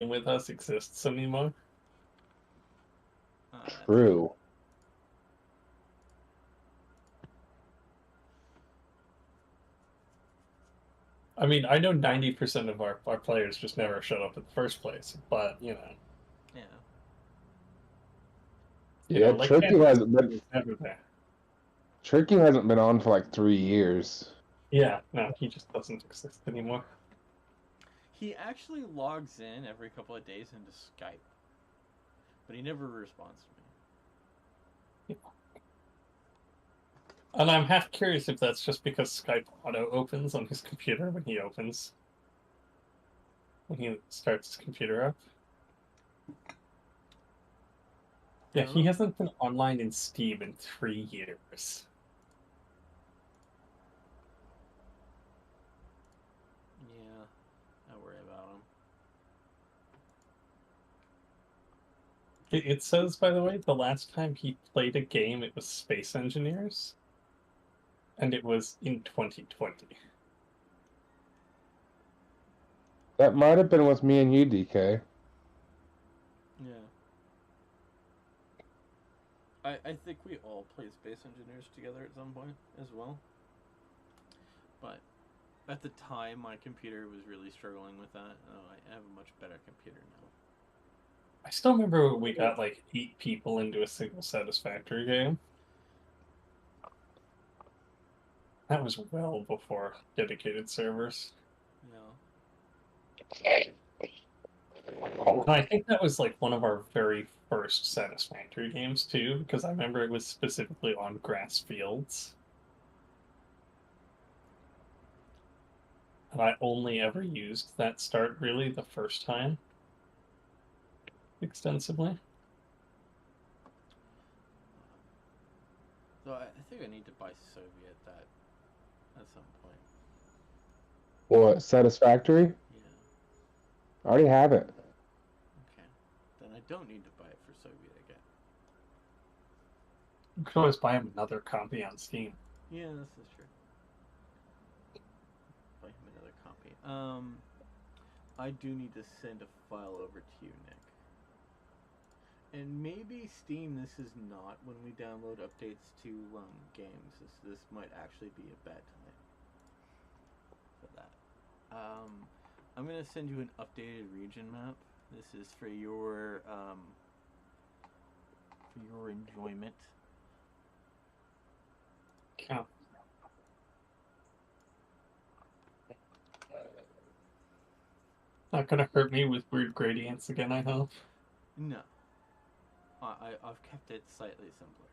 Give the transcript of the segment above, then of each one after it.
with us exists anymore. True. I mean, I know 90% of our players just never showed up in the first place, but Yeah. Yeah, like Tricky Kansas hasn't been was never there. on for like 3 years. Yeah, no, he just doesn't exist anymore. He actually logs in every couple of days into Skype, but he never responds to me. And I'm half curious if that's just because Skype auto opens on his computer when he starts his computer up. Yeah, he hasn't been online in Steam in 3 years. Yeah, I worry about him. It says, by the way, the last time he played a game, it was Space Engineers, and it was in 2020. That might have been with me and you, DK. Yeah. I think we all played Space Engineers together at some point as well. But at the time, my computer was really struggling with that. Oh, I have a much better computer now. I still remember we got like 8 people into a single Satisfactory game. That was well before dedicated servers. Yeah. And I think that was like one of our very first Satisfactory games too, because I remember it was specifically on grass fields. And I only ever used that start really the first time extensively. So I think I need to buy Soviet that at some point. What, Satisfactory? Yeah. I already have it. Okay. Then I don't need to buy it for Soviet again. You could always buy him another copy on Steam. Yeah, this is true. Buy him another copy. I do need to send a file over to you, Nick. And maybe Steam, this is not when we download updates to games. This might actually be a bad time for that. I'm gonna send you an updated region map. This is for your enjoyment. Yeah. Not gonna hurt me with weird gradients again, I hope. No, I've kept it slightly simpler.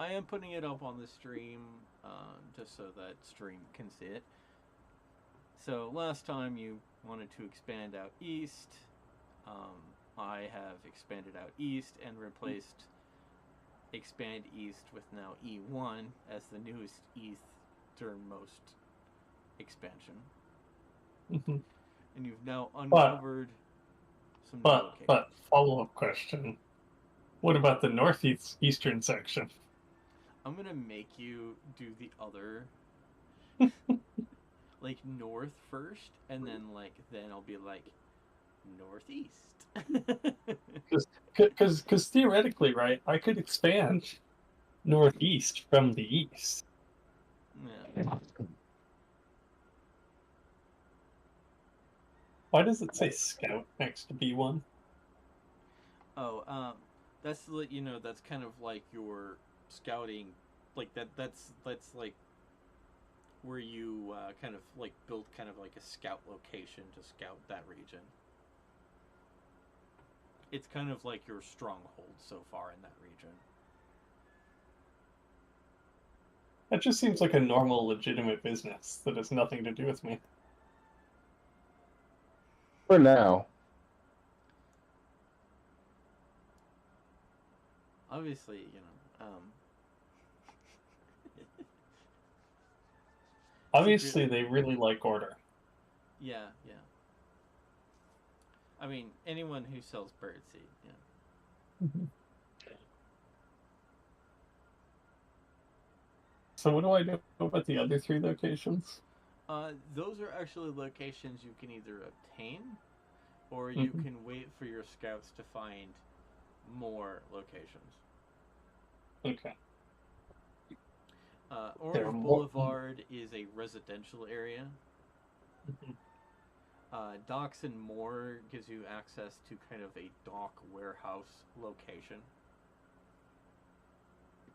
I am putting it up on the stream just so that stream can see it. So last time you wanted to expand out east, I have expanded out east and replaced expand east with now E1 as the newest easternmost expansion. Mm-hmm. And you've now uncovered some new locations. But follow-up question. What about the northeastern section? I'm gonna make you do the other like north first, and then I'll be like northeast. Because theoretically, right, I could expand northeast from the east. Yeah. Why does it say scout next to B1? Oh, that's that's kind of like your scouting, like that's like where you kind of like build kind of like a scout location to scout that region. It's kind of like your stronghold so far in that region. That just seems like a normal, legitimate business that has nothing to do with me. For now. Obviously, Obviously, they really like order. Yeah, yeah. I mean, anyone who sells birdseed, yeah. Mm-hmm. So what do I know about the other 3 locations? Those are actually locations you can either obtain, or you Mhm. can wait for your scouts to find more locations. Okay. There are Orange more. Boulevard is a residential area. Mhm. Docks and More gives you access to kind of a dock warehouse location.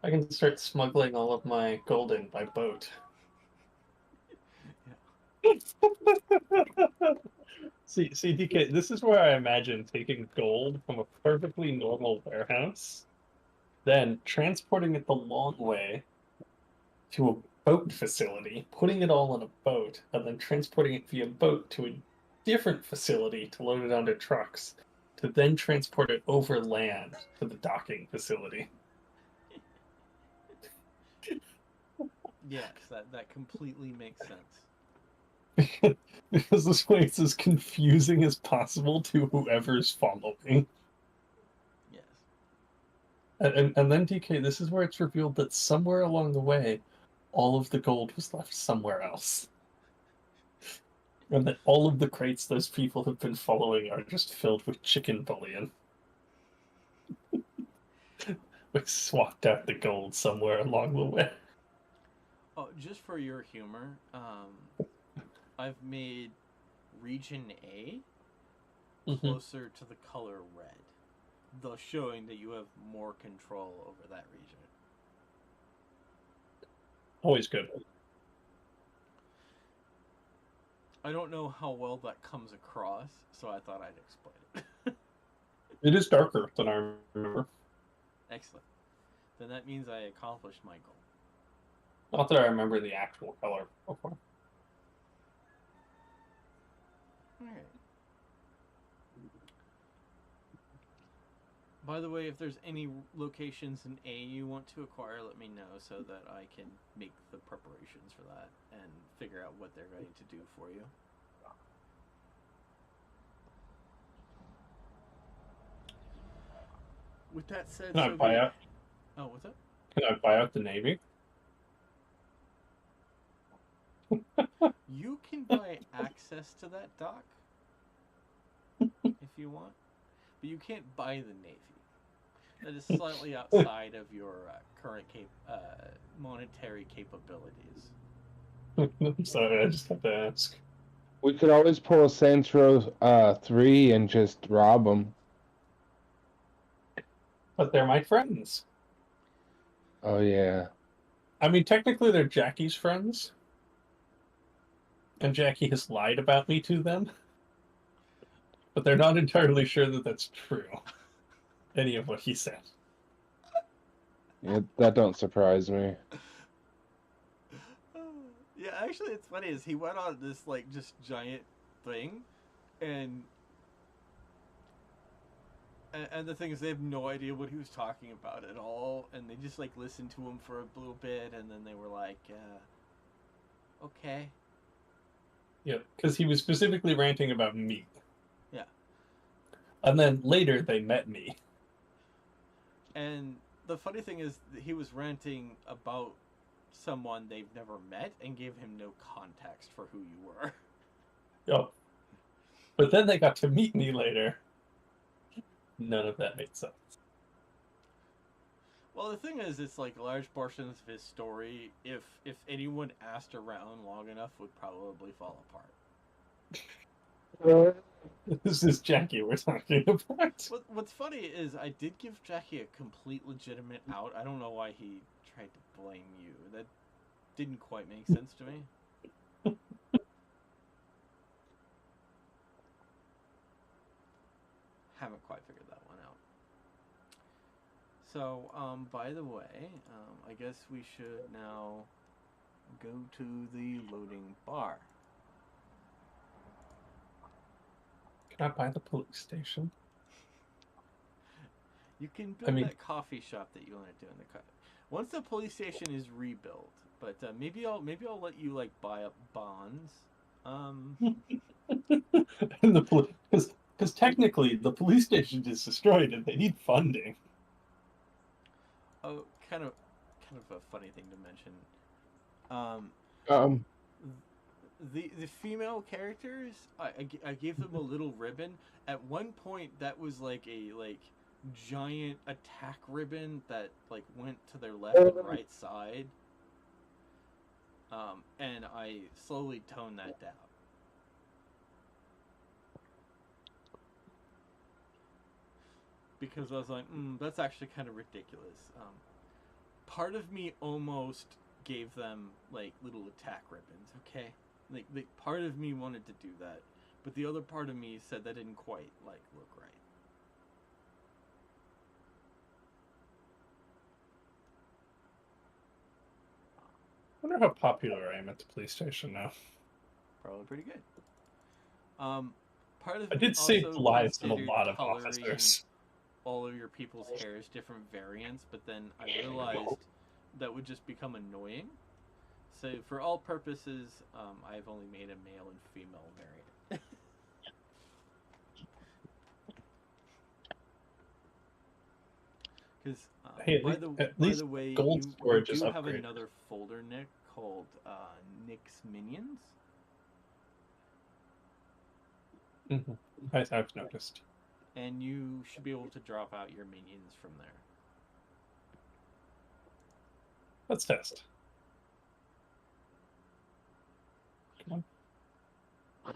I can start smuggling all of my gold in by boat. See, DK, this is where I imagine taking gold from a perfectly normal warehouse, then transporting it the long way to a boat facility, putting it all on a boat, and then transporting it via boat to a different facility to load it onto trucks, to then transport it over land to the docking facility. Yes, that completely makes sense. Because this way it's as confusing as possible to whoever's following. Yes. And then DK, this is where it's revealed that somewhere along the way, all of the gold was left somewhere else. And that all of the crates those people have been following are just filled with chicken bullion. We swapped out the gold somewhere along the way. Oh, just for your humor, I've made Region A Mm-hmm. closer to the color red, thus showing that you have more control over that region. Always good. I don't know how well that comes across, so I thought I'd explain it. It is darker than I remember. Excellent. Then that means I accomplished my goal. Not that I remember the actual color before. Alright. By the way, if there's any locations in A you want to acquire, let me know so that I can make the preparations for that and figure out what they're going to do for you. With that said, Can I buy out? Oh, what's up? Can I buy out the Navy? You can buy access to that dock if you want, but you can't buy the Navy. That is slightly outside of your current monetary capabilities. I'm sorry, I just have to ask. We could always pull a Saints Row 3 and just rob them. But they're my friends. Oh, yeah. I mean, technically, they're Jackie's friends. And Jackie has lied about me to them. But they're not entirely sure that that's true. Any of what he said. Yeah, that don't surprise me. Yeah, actually, it's funny is he went on this like just giant thing, and the thing is they have no idea what he was talking about at all, and they just like listened to him for a little bit, and then they were like, okay. Yeah, because he was specifically ranting about me. Yeah. And then later they met me. And the funny thing is he was ranting about someone they've never met and gave him no context for who you were. Yep. But then they got to meet me later. None of that made sense. Well, the thing is, it's like large portions of his story, if anyone asked around long enough, would probably fall apart. This is Jackie we're talking about. What's funny is I did give Jackie a complete legitimate out. I don't know why he tried to blame you. That didn't quite make sense to me. Haven't quite figured that one out. So, by the way, I guess we should now go to the loading bar. Can I buy the police station? You can build that coffee shop that you want to do in the car. Once the police station is rebuilt, but maybe I'll let you like buy up bonds. And the because technically the police station is destroyed and they need funding. Oh, kind of a funny thing to mention. Um, The female characters, I gave them a little ribbon. At one point, that was like a giant attack ribbon that like went to their left and right side. And I slowly toned that down. Because I was like, that's actually kind of ridiculous. Part of me almost gave them like little attack ribbons, okay? Like part of me wanted to do that, but the other part of me said that didn't quite like look right. I wonder how popular I am at the police station now. Probably pretty good. Part of I me did save also the lives of a considered lot of coloring officers. all of your people's hairs different variants, but then I realized that would just become annoying. So for all purposes, I've only made a male and female variant. Because Hey, by least the way, gold you storage do is have upgraded. another folder, Nick, called Nick's Minions. I've noticed. And you should be able to drop out your minions from there. Let's test. Come on.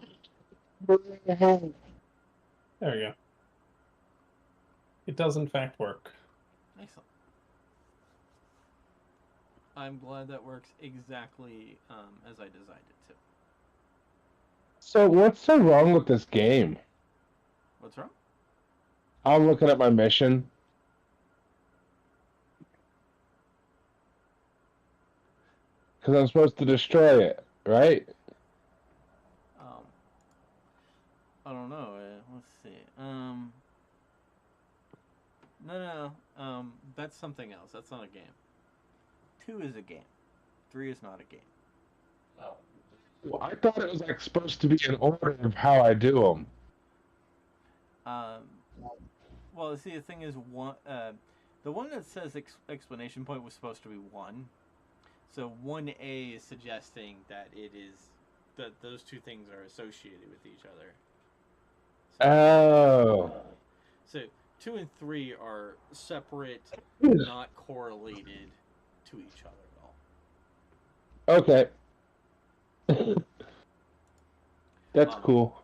There we go. It does in fact work. Excellent. I'm glad that works exactly as I designed it to. so what's so wrong with this game? What's wrong? I'm looking at my mission. Because I'm supposed to destroy it, right? I don't know. Let's see. No. That's something else. That's not a game. 2 is a game. 3 is not a game. Well, I thought it was like supposed to be an order of how I do them. Well, see, the thing is, the one that says explanation point was supposed to be 1. So 1A is suggesting that it is that those two things are associated with each other. Oh. So 2 and 3 are separate, not correlated to each other at all. Okay. That's cool.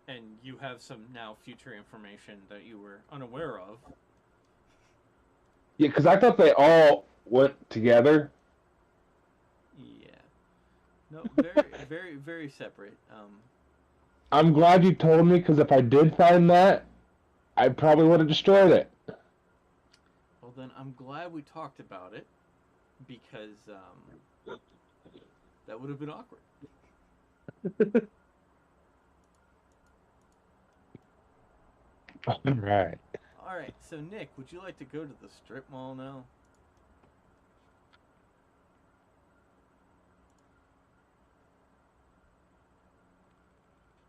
And you have some now future information that you were unaware of. Yeah, because I thought they all went together. Yeah. No, very, very, very separate. I'm glad you told me, because if I did find that, I probably would have destroyed it. Well, then I'm glad we talked about it, because that would have been awkward. Right. Alright, so Nick, would you like to go to the strip mall now?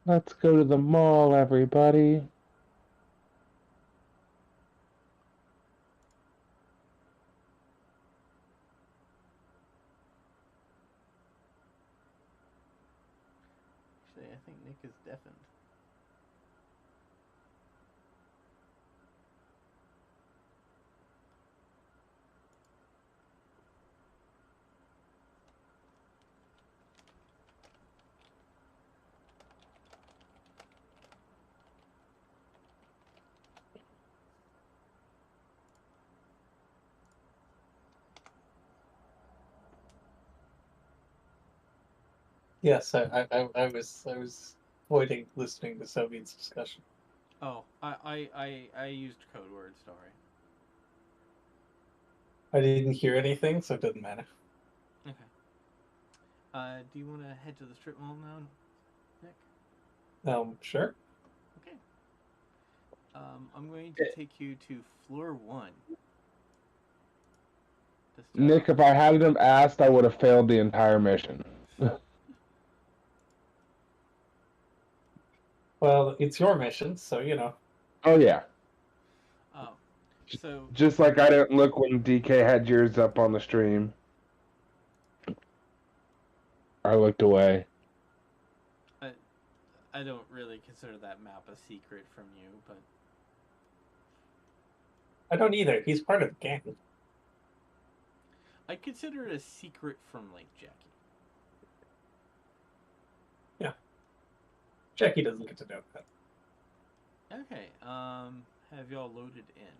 Let's go to the mall, everybody. Actually, I think Nick is deafened. Yes, I was avoiding listening to Soviet's discussion. Oh, I used code words, sorry. I didn't hear anything, so it doesn't matter. Okay. Do you want to head to the strip mall now, Nick? Sure. Okay. I'm going to take you to floor 1. Nick, if I hadn't have asked, I would have failed the entire mission. Well, it's your mission, so you know. Oh, yeah. Oh, so Just like I didn't look when DK had yours up on the stream. I looked away. I don't really consider that map a secret from you, but I don't either. He's part of the gang. I consider it a secret from like Jackie. Jackie doesn't get to know that. Okay. Have y'all loaded in?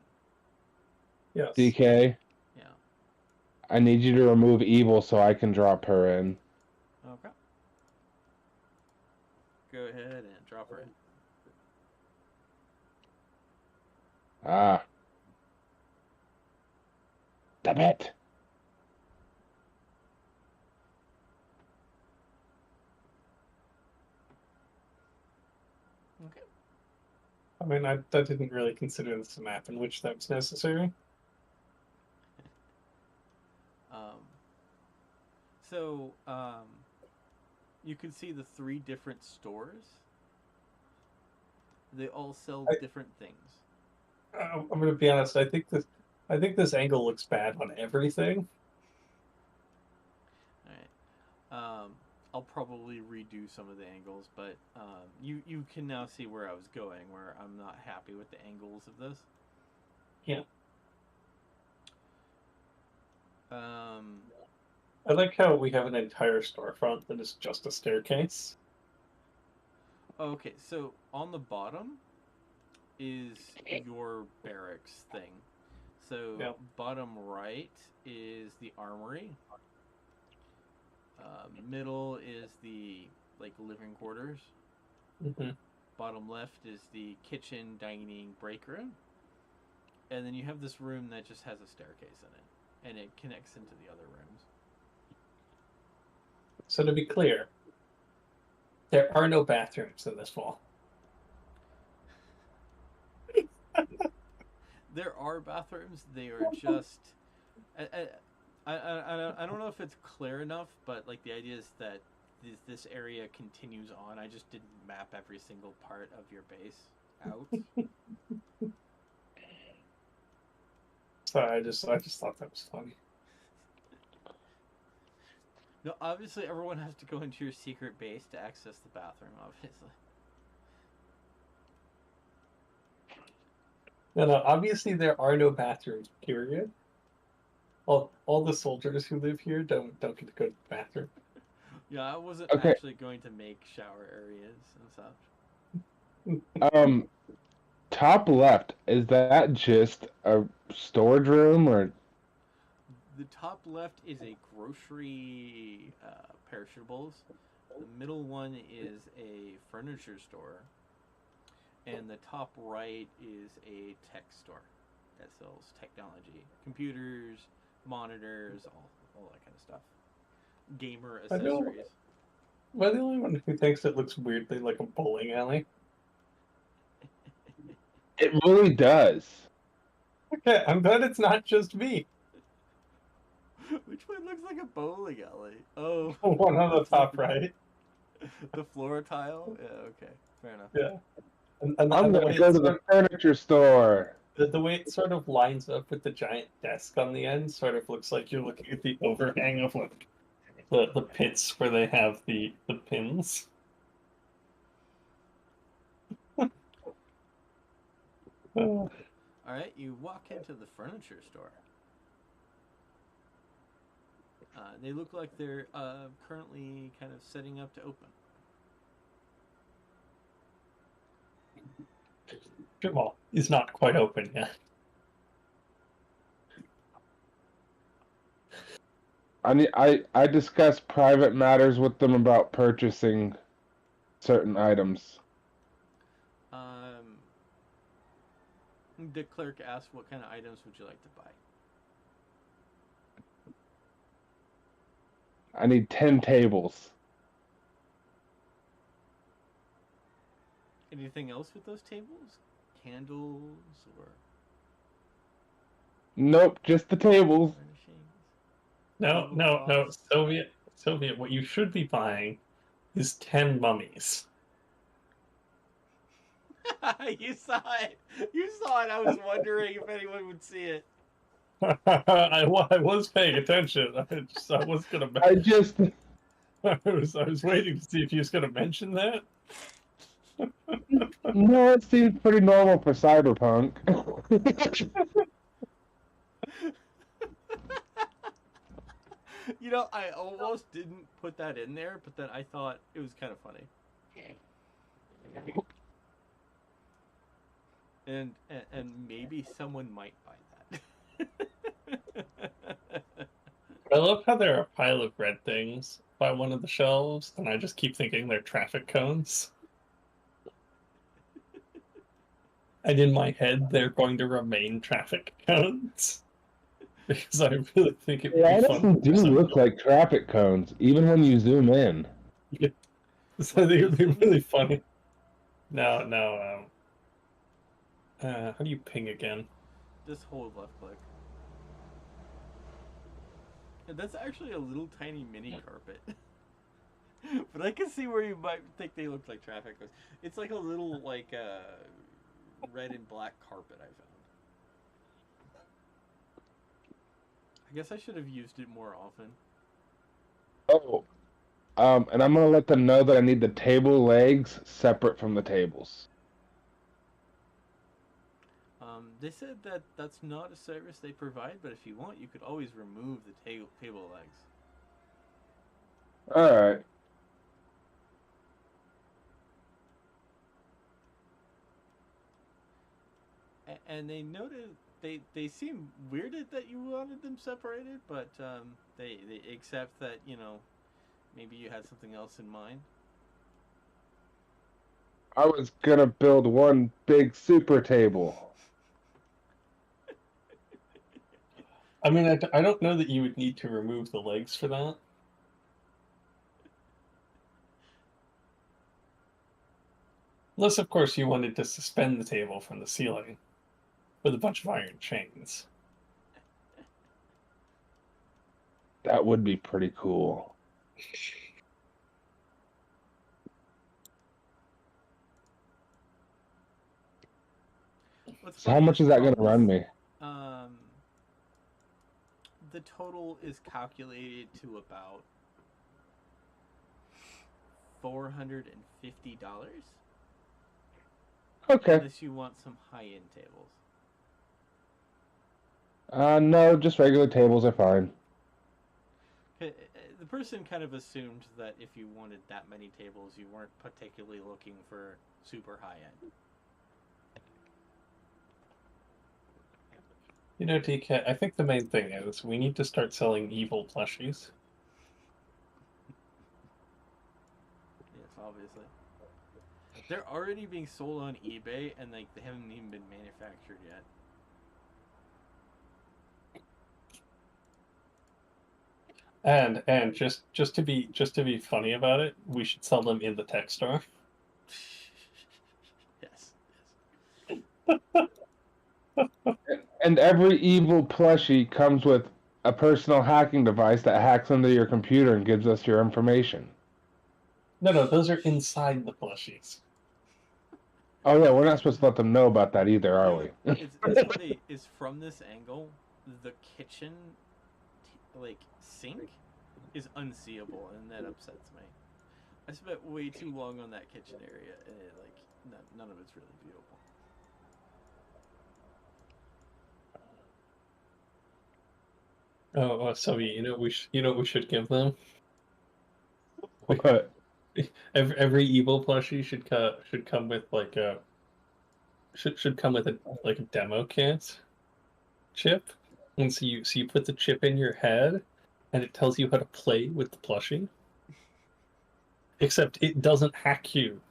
Yes. DK, Yeah. I need you to remove evil so I can drop her in. Okay. Go ahead and drop her in. Ah. Damn it. Okay. I mean, I didn't really consider this a map in which that was necessary. So, you can see the 3 different stores. They all sell different things. I'm going to be honest. I think this angle looks bad on everything. All right. I'll probably redo some of the angles, but you can now see where I was going, where I'm not happy with the angles of this. Yeah. I like how we have an entire storefront that is just a staircase. Okay, so on the bottom is your barracks thing. So bottom right is the armory. Middle is the living quarters. Mm-hmm. Bottom left is the kitchen, dining, break room. And then you have this room that just has a staircase in it, and it connects into the other rooms. So to be clear, there are no bathrooms in this wall. There are bathrooms. They are just. I don't know if it's clear enough, but the idea is that this area continues on. I just didn't map every single part of your base out. Sorry, I just thought that was funny. No, obviously everyone has to go into your secret base to access the bathroom, obviously. No, obviously there are no bathrooms, period. All the soldiers who live here don't get to go to the bathroom. Yeah, I wasn't actually going to make shower areas and such. Top left, is that just a storage room or? The top left is a grocery perishables. The middle one is a furniture store. And the top right is a tech store that sells technology. Computers, monitors, all that kind of stuff. Gamer accessories. Am I the only one who thinks it looks weirdly like a bowling alley? It really does. Okay, I'm glad it's not just me. Which one looks like a bowling alley? Oh. One on the top right. The floor tile? Yeah, okay. Fair enough. Yeah. And I'm going to go to the furniture store. The way it sort of lines up with the giant desk on the end sort of looks like you're looking at the overhang of the pits where they have the pins. Alright, you walk into the furniture store. They look like they're currently kind of setting up to open. Well, it's not quite open yet. I discuss private matters with them about purchasing certain items. The clerk asks, what kind of items would you like to buy? I need 10 tables. Anything else with those tables? Candles or... Nope, just the tables. No. Soviet, what you should be buying is 10 mummies. You saw it. I was wondering if anyone would see it. I was paying attention. I was gonna. I was waiting to see if you was going to mention that. No, it seems pretty normal for Cyberpunk. You know, I almost didn't put that in there, but then I thought it was kind of funny. And maybe someone might buy that. I love how there are a pile of red things by one of the shelves, and I just keep thinking they're traffic cones. And in my head, they're going to remain traffic cones. Because I really think it would They be fun. honestly do look like traffic cones, even when you zoom in. So I think it would be really funny. Now, how do you ping again? Just hold left click. And that's actually a little tiny mini carpet. But I can see where you might think they look like traffic cones. It's like a little, like, red and black carpet I found. I guess I should have used it more often. Oh, and I'm gonna let them know that I need the table legs separate from the tables. They said that that's not a service they provide, but if you want, you could always remove the table legs. All right. And they noted they seem weirded that you wanted them separated, but they accept that, you know, maybe you had something else in mind. I was gonna build one big super table. I mean, I don't know that you would need to remove the legs for that. Unless, of course, you wanted to suspend the table from the ceiling with a bunch of iron chains. That would be pretty cool. So how much is that going to run me? The total is calculated to about $450. Okay. Unless you want some high-end tables. No, just regular tables are fine. The person kind of assumed that if you wanted that many tables, you weren't particularly looking for super high-end. You know, DK, I think the main thing is we need to start selling evil plushies. Yes, obviously. They're already being sold on eBay, and like they haven't even been manufactured yet. And just to be funny about it, we should sell them in the tech store. Yes. And every evil plushie comes with a personal hacking device that hacks into your computer and gives us your information. No, those are inside the plushies. Oh yeah, we're not supposed to let them know about that either, are we? It's funny. Is from this angle, the kitchen, like sink, is unseeable, and that upsets me. I spent way too long on that kitchen area, and none of it's really beautiful. Oh, so you know what we should give them? What? Every evil plushie should come with like a should come with a demo kit chip, and so you put the chip in your head, and it tells you how to play with the plushie. Except it doesn't hack you.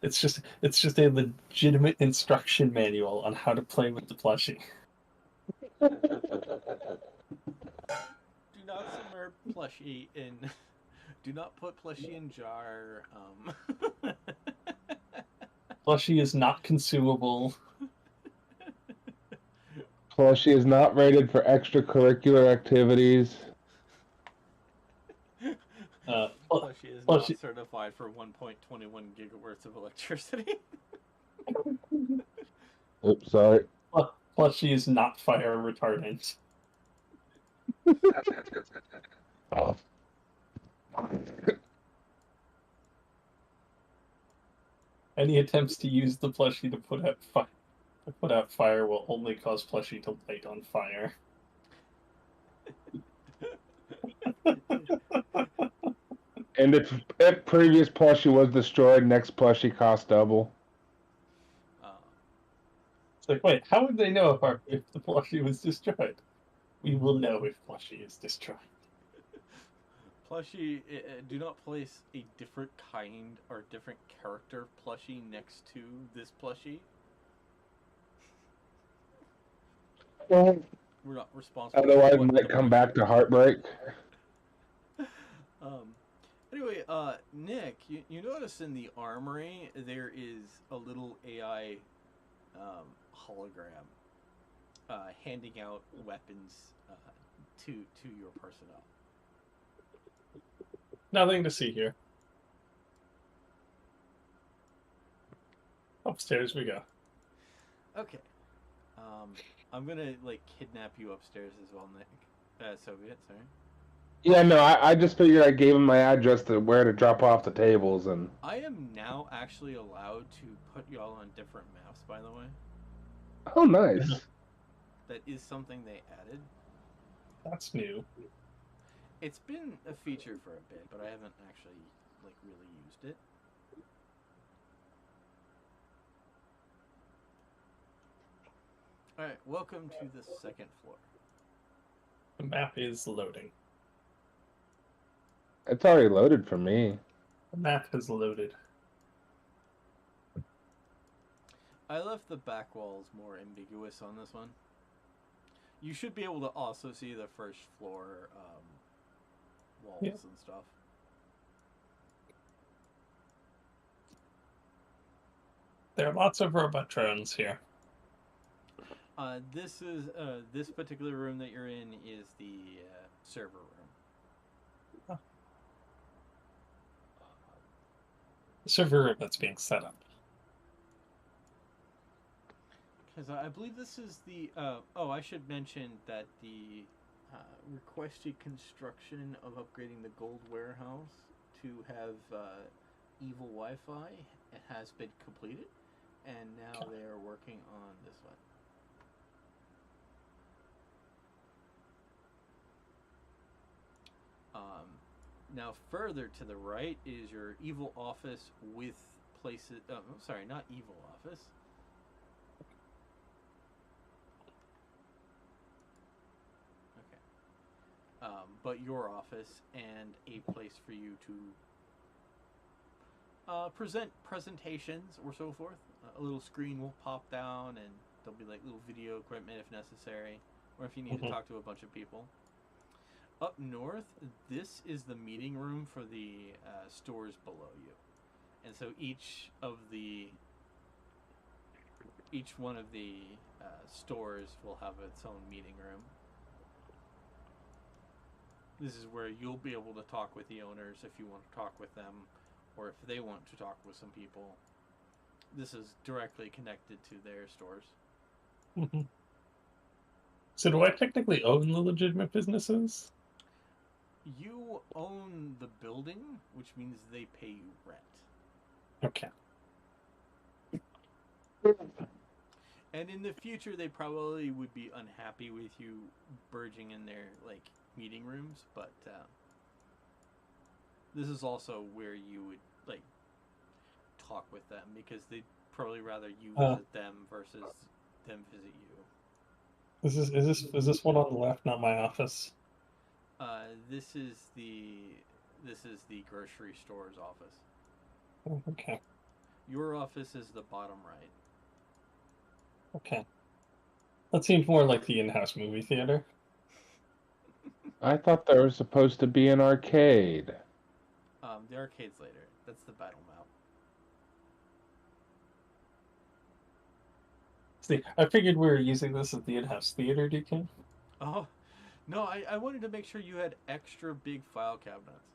It's just a legitimate instruction manual on how to play with the plushie. Do not submerge plushie in. Do not put plushie in jar. Plushie is not consumable. Plushie is not rated for extracurricular activities. Plushie is not certified for 1.21 gigahertz of electricity. Oops, sorry. Plushie is not fire retardant. Oh. Any attempts to use the plushie to put out fire will only cause plushie to light on fire. And if previous plushie was destroyed, next plushie costs double. It's like, wait, how would they know if the plushie was destroyed? We will know if plushie is destroyed. Plushie, do not place a different kind or different character plushie next to this plushie. Well, We're not responsible. otherwise, for it what might the come plushie back to heartbreak. Anyway, Nick, you notice in the armory there is a little AI hologram handing out weapons to your personnel. Nothing to see here. Upstairs we go. Okay. I'm gonna kidnap you upstairs as well, Nick. Soviet, sorry. Yeah, no, I just figured I gave him my address to where to drop off the tables, and I am now actually allowed to put y'all on different maps, by the way. oh, nice. That is something they added. That's new. It's been a feature for a bit, but I haven't actually really used it. Alright, welcome to the second floor. The map is loading. It's already loaded for me. The map has loaded. I left the back walls more ambiguous on this one. You should be able to also see the first floor walls and stuff. There are lots of robot drones here. This is this particular room that you're in is the server room. The server room that's being set up. Because I believe this is the oh, I should mention that the requested construction of upgrading the gold warehouse to have evil Wi-Fi has been completed, and now they are working on this one. Now further to the right is your evil office with places. Sorry, not evil office. Okay. But your office and a place for you to present presentations or so forth. A little screen will pop down, and there'll be little video equipment if necessary, or if you need to talk to a bunch of people. Up north, this is the meeting room for the stores below you, and so each one of the stores will have its own meeting room. This is where you'll be able to talk with the owners if you want to talk with them, or if they want to talk with some people. This is directly connected to their stores. So do I technically own the legitimate businesses? You own the building, which means they pay you rent. Okay. And in the future, they probably would be unhappy with you burging in their meeting rooms, but this is also where you would talk with them, because they'd probably rather you visit them versus them visit you. Is this one on the left, not my office? This is the grocery store's office. Oh, okay. Your office is the bottom right. Okay. That seems more like the in-house movie theater. I thought there was supposed to be an arcade. The arcade's later. That's the battle map. See, I figured we were using this as the in-house theater, DK. Oh, no, I wanted to make sure you had extra big file cabinets.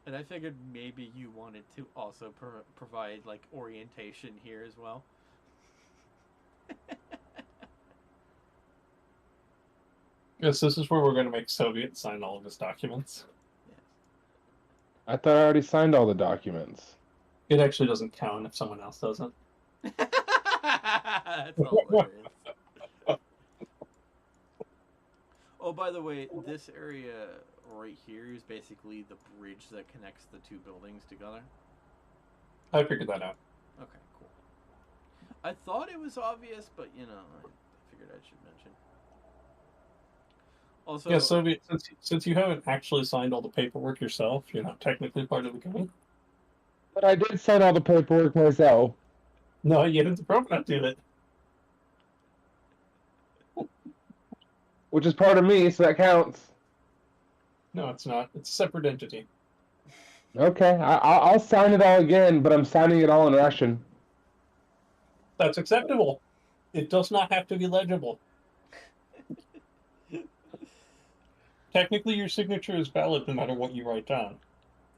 And I figured maybe you wanted to also provide orientation here as well. Yes, this is where we're going to make Soviet sign all of his documents. I thought I already signed all the documents. It actually doesn't count if someone else doesn't. That's hilarious. Oh, by the way, this area right here is basically the bridge that connects the two buildings together. I figured that out. Okay, cool. I thought it was obvious, but you know, I figured I should mention. Also, Yeah, Soviet, since you haven't actually signed all the paperwork yourself, you're not technically part of the gang. But I did sign all the paperwork myself. No, you didn't not do that. Which is part of me, so that counts. No, it's not. It's a separate entity. Okay, I'll sign it all again, but I'm signing it all in Russian. That's acceptable. It does not have to be legible. Technically, your signature is valid no matter what you write down.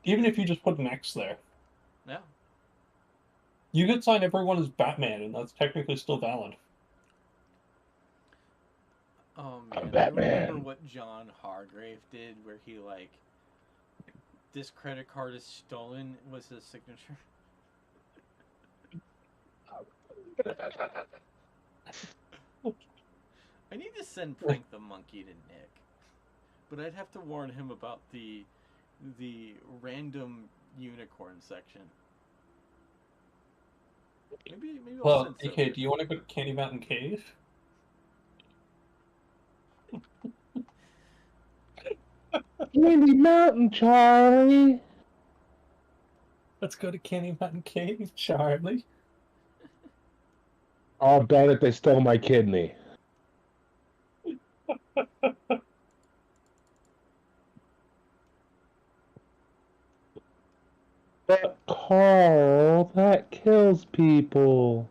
Even if you just put an X there. yeah. You could sign everyone as Batman, and that's technically still valid. Oh I'm man, I remember Batman. what John Hargrave did, where he like, this credit card is stolen, was his signature. I need to send Prank the Monkey to Nick, but I'd have to warn him about the random unicorn section. Maybe I'll Well, send DK, Sophie. do you want to go to Candy Mountain Cave? Candy Mountain, Charlie. Let's go to Candy Mountain Cave, Charlie. I'll bet it they stole my kidney. But Carl, that kills people.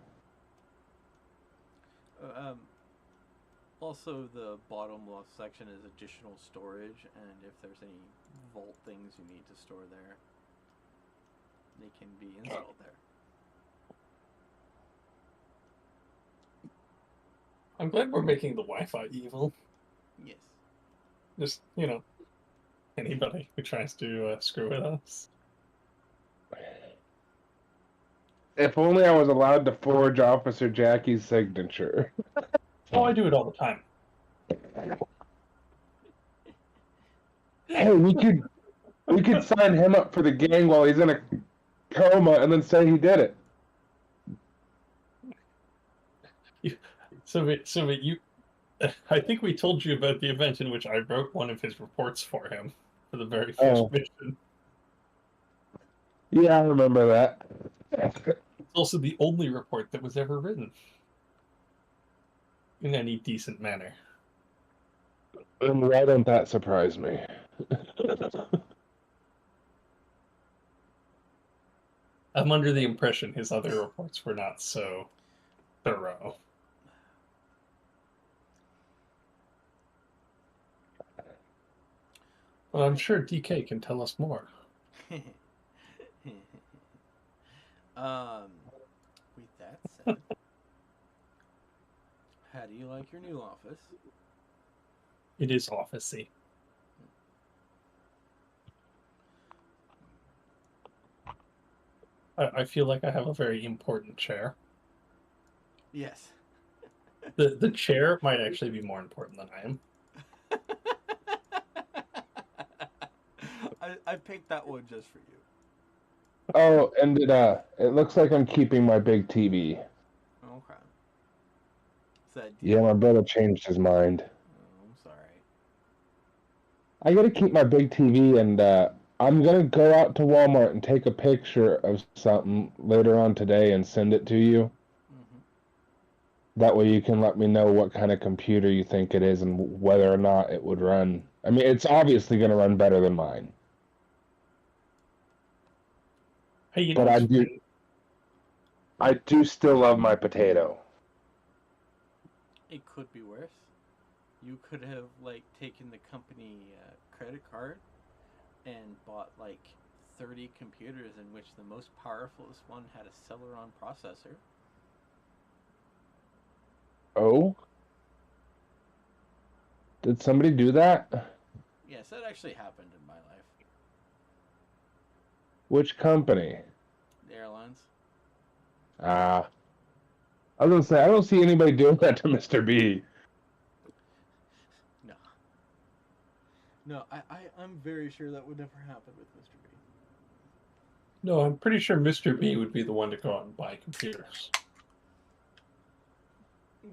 Also, the bottom left section is additional storage, and if there's any vault things you need to store there, they can be installed there. I'm glad we're making the Wi-Fi evil. Yes. Just, anybody who tries to screw with us. If only I was allowed to forge Officer Jackie's signature. Oh, I do it all the time. Hey, we could sign him up for the gang while he's in a coma and then say he did it. So you, I think we told you about the event in which I wrote one of his reports for him for the very first mission. Yeah, I remember that. It's also the only report that was ever written in any decent manner. And why don't that surprise me? I'm under the impression his other reports were not so thorough. Well, I'm sure DK can tell us more. With that said, how do you like your new office? It is officey. I feel like I have a very important chair. Yes. The chair might actually be more important than I am. I picked that one just for you. Oh, and it looks like I'm keeping my big TV. Okay. Is that Yeah, my brother changed his mind. Oh, I'm sorry. I gotta keep my big TV, and I'm gonna go out to Walmart and take a picture of something later on today and send it to you. Mm-hmm. That way you can let me know what kind of computer you think it is and whether or not it would run. I mean, it's obviously gonna run better than mine. Hey, you But know, I do still love my potato. It could be worse. You could have taken the company credit card and bought 30 computers in which the most powerfulest one had a Celeron processor. Oh? Did somebody do that? Yes, that actually happened in my life. Which company? The airlines. Ah. I was gonna say, I don't see anybody doing that to Mr. B. No. No, I'm very sure that would never happen with Mr. B. No, I'm pretty sure Mr. B would be the one to go out and buy computers.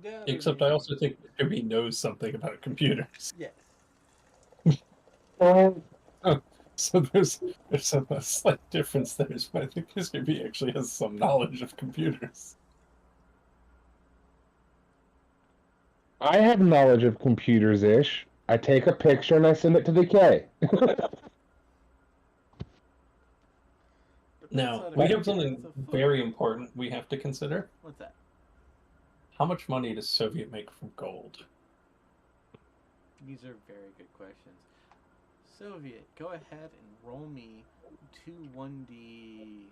That Except I also think Mr. B knows something about computers. Yes. So there's a slight difference there. But I think Mr. B actually has some knowledge of computers. I have knowledge of computers-ish. I take a picture and I send it to the K. But that's Now, not a we have computer, something that's a phone. very important we have to consider. What's that? How much money does Soviet make from gold? These are very good questions. Soviet, go ahead and roll me 2 1D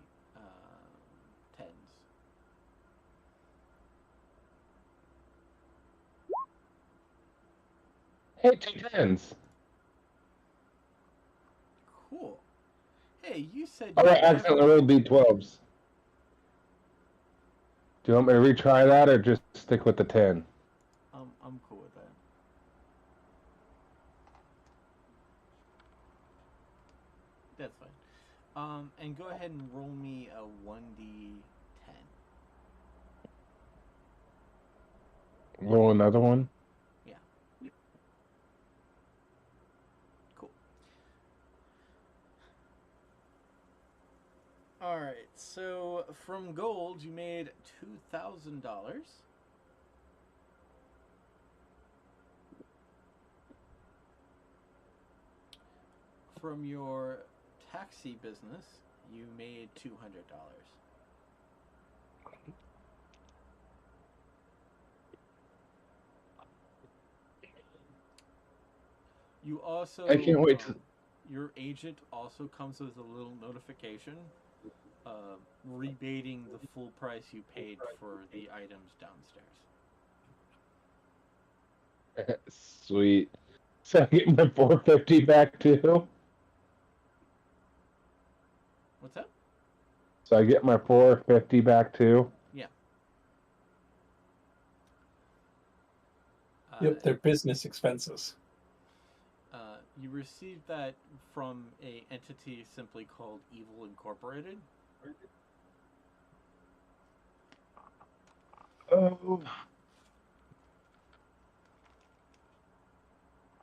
10s. Hey, 2 10s. Cool. Hey, you said Oh, you I never... accidentally rolled D12s. Do you want me to retry that or just stick with the 10? I'm cool with that. That's fine. And go ahead and roll me a 1D10. Roll another one? Yeah. Cool. Alright, so from gold you made $2,000. From your taxi business, you made $200. You also I can't wait to... your agent also comes with a little notification rebating the full price you paid for the items downstairs. Sweet. So I get my 450 back too? What's that? So I get my 450 back too? Yeah. Yep, they're business expenses. You received that from a entity simply called Evil Incorporated. Oh.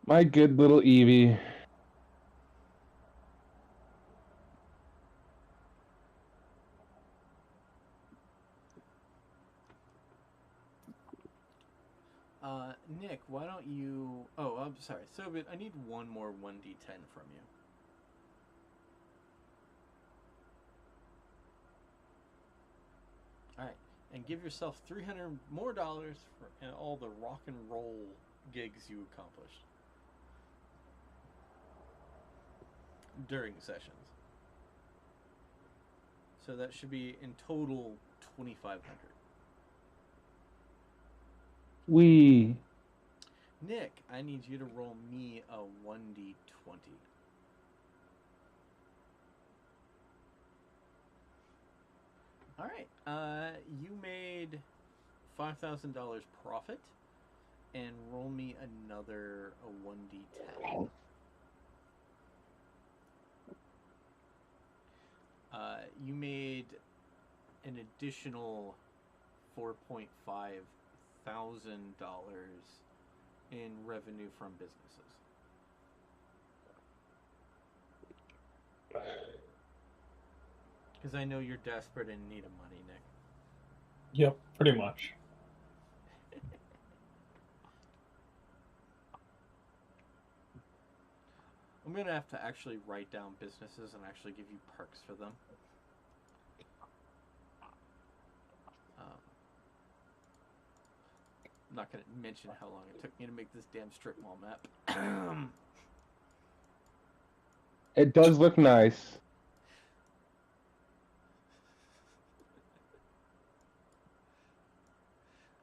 My good little Evie. Nick, why don't you... Oh, I'm sorry. Soviet, I need one more 1D10 from you. Alright, and give yourself $300 more for all the rock and roll gigs you accomplished during sessions. So that should be in total 2,500. We. Nick, I need you to roll me a 1D20. Alright, you made $5,000 profit, and roll me another 1D10. You made an additional $4.5 thousand in revenue from businesses. Because I know you're desperate and need money, Nick. Yep, pretty much. I'm gonna have to actually write down businesses and actually give you perks for them. I'm not going to mention how long it took me to make this damn strip mall map. It does look nice.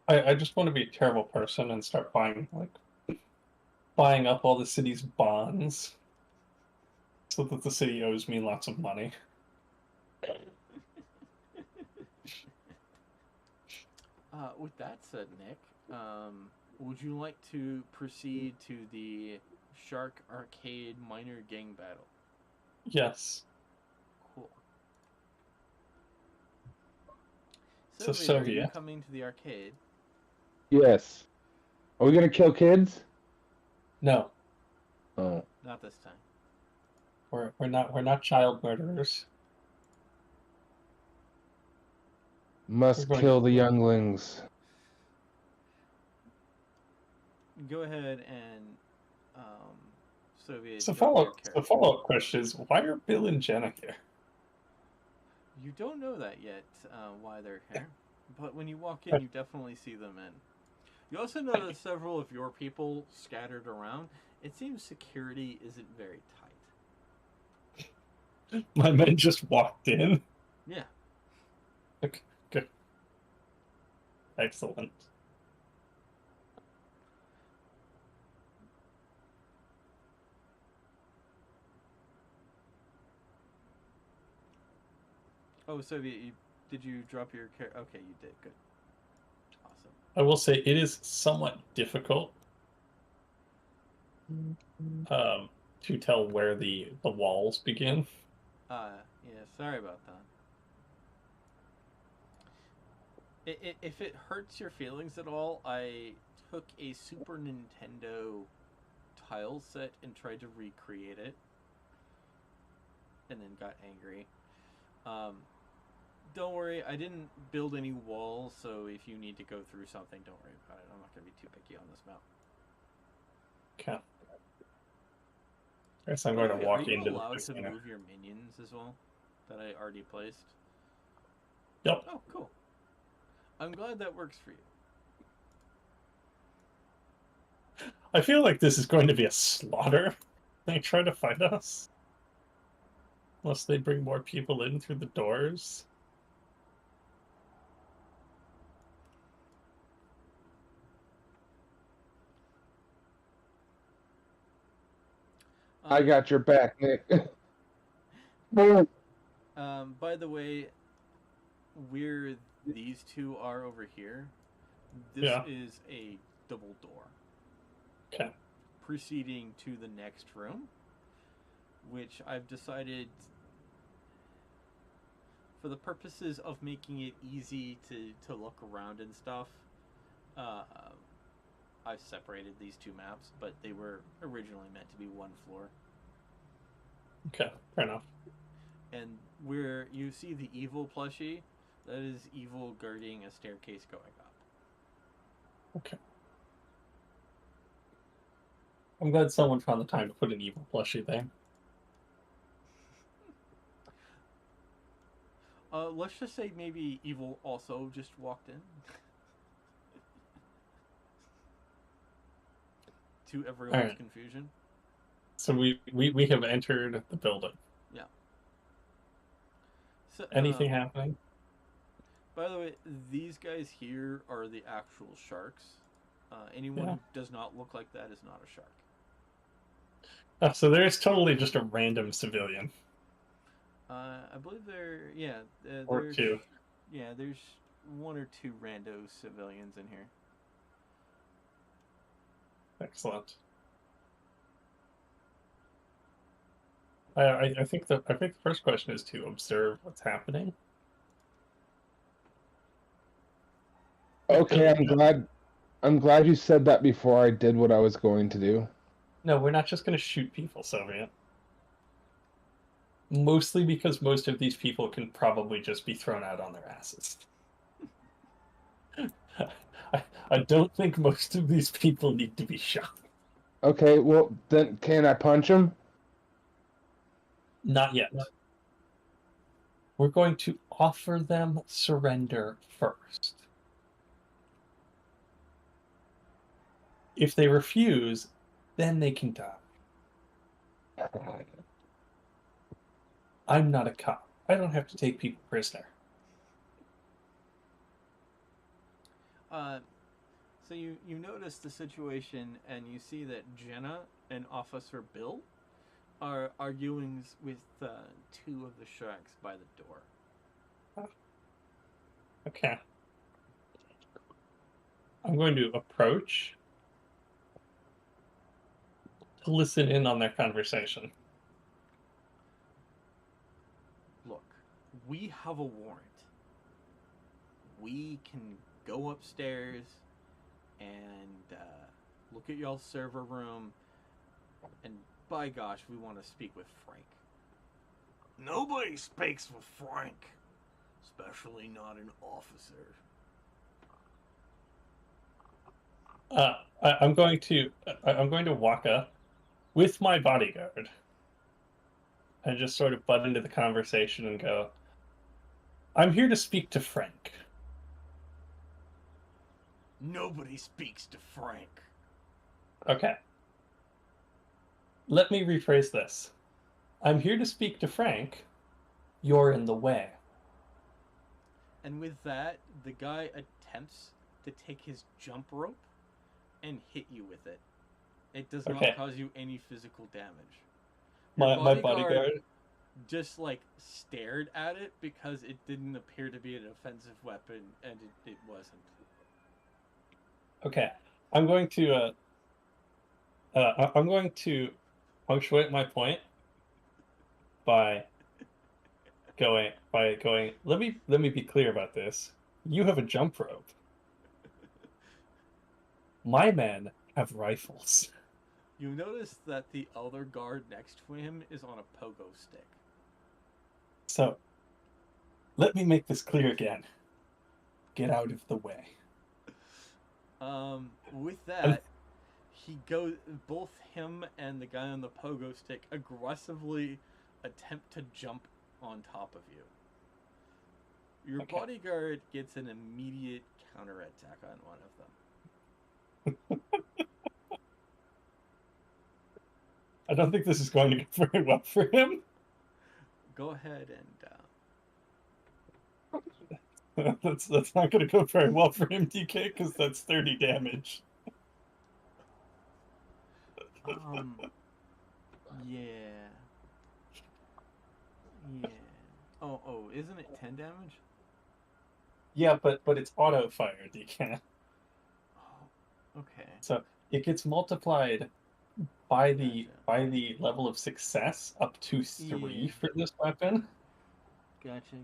I just want to be a terrible person and start buying like buying up all the city's bonds so that the city owes me lots of money. With that said, Nick, would you like to proceed to the Shark Arcade Minor Gang Battle? Yes. Cool. So, Sylvia, are you Soviet. coming to the arcade? Yes. Are we gonna kill kids? No, Oh. Not this time. we're not child murderers. Must We're going kill to- the younglings. Go ahead and Soviet. So drop your follow-up character. question is, why are Bill and Jenna here? You don't know that yet, why they're here. But when you walk in, you definitely see them in. You also notice several of your people scattered around. It seems security isn't very tight. My men just walked in. Yeah. Okay, good. Excellent. Oh, Soviet, did you drop your character? Okay, you did. Good. Awesome. I will say it is somewhat difficult to tell where the walls begin. Yeah, sorry about that. If it hurts your feelings at all, I took a Super Nintendo tile set and tried to recreate it. And then got angry. Don't worry, I didn't build any walls, so if you need to go through something, don't worry about it. I'm not going to be too picky on this map. Okay. I guess I'm going to walk Are you into the allowed place to now. move your minions as well? That I already placed? Yep. Oh, cool. I'm glad that works for you. I feel like this is going to be a slaughter. They try to fight us. Unless they bring more people in through the doors. I got your back, Nick. By the way, where these two are over here, this Yeah. is a double door. Okay. Proceeding to the next room, which I've decided, for the purposes of making it easy to look around and stuff, I've separated these two maps, but they were originally meant to be one floor. Okay, fair enough. And where you see the evil plushie, that is evil guarding a staircase going up. Okay. I'm glad someone found the time to put an evil plushie there. Let's just say maybe evil also just walked in. To everyone's Alright. confusion. So we have entered the building. Yeah. So, Anything happening? by the way, these guys here are the actual sharks. Anyone Yeah. who does not look like that is not a shark. So there's totally just a random civilian. I believe there, Or there's, two. Yeah, there's one or two rando civilians in here. Excellent. I think the first question is to observe what's happening. Okay, I'm glad you said that before I did what I was going to do. No, we're not just going to shoot people, Soviet. Mostly because most of these people can probably just be thrown out on their asses. I don't think most of these people need to be shot. Okay, well then can I punch him? Not yet. We're going to offer them surrender first. If they refuse, then they can die. I'm not a cop. I don't have to take people prisoner. So you notice the situation, and you see that Jenna and Officer Bill are arguing with two of the sharks by the door. Okay. I'm going to approach to listen in on their conversation. Look, we have a warrant. We can go upstairs and look at y'all's server room, and by gosh, we want to speak with Frank. Nobody speaks with Frank, especially not an officer. I'm going to walk up with my bodyguard and just sort of butt into the conversation and go, I'm here to speak to Frank. Nobody speaks to Frank. Okay. Let me rephrase this. I'm here to speak to Frank. You're in the way. And with that, the guy attempts to take his jump rope and hit you with it. It does not Okay. cause you any physical damage. My bodyguard. Just like stared at it because it didn't appear to be an offensive weapon, and it wasn't. Okay. I'm going to punctuate my point by going let me be clear about this. You have a jump rope. My men have rifles. You notice that the other guard next to him is on a pogo stick. So let me make this clear again. Get out of the way. With that, both him and the guy on the pogo stick aggressively attempt to jump on top of you. Your Okay. bodyguard gets an immediate counterattack on one of them. I don't think this is going to go very well for him. Go ahead and That's not going to go very well for him, DK, because that's 30 damage. yeah. Oh, isn't it 10 damage? Yeah, but it's auto fire, DK. Oh, okay. So it gets multiplied by the Gotcha. level of success up to 3 Yeah. for this weapon. Gotcha.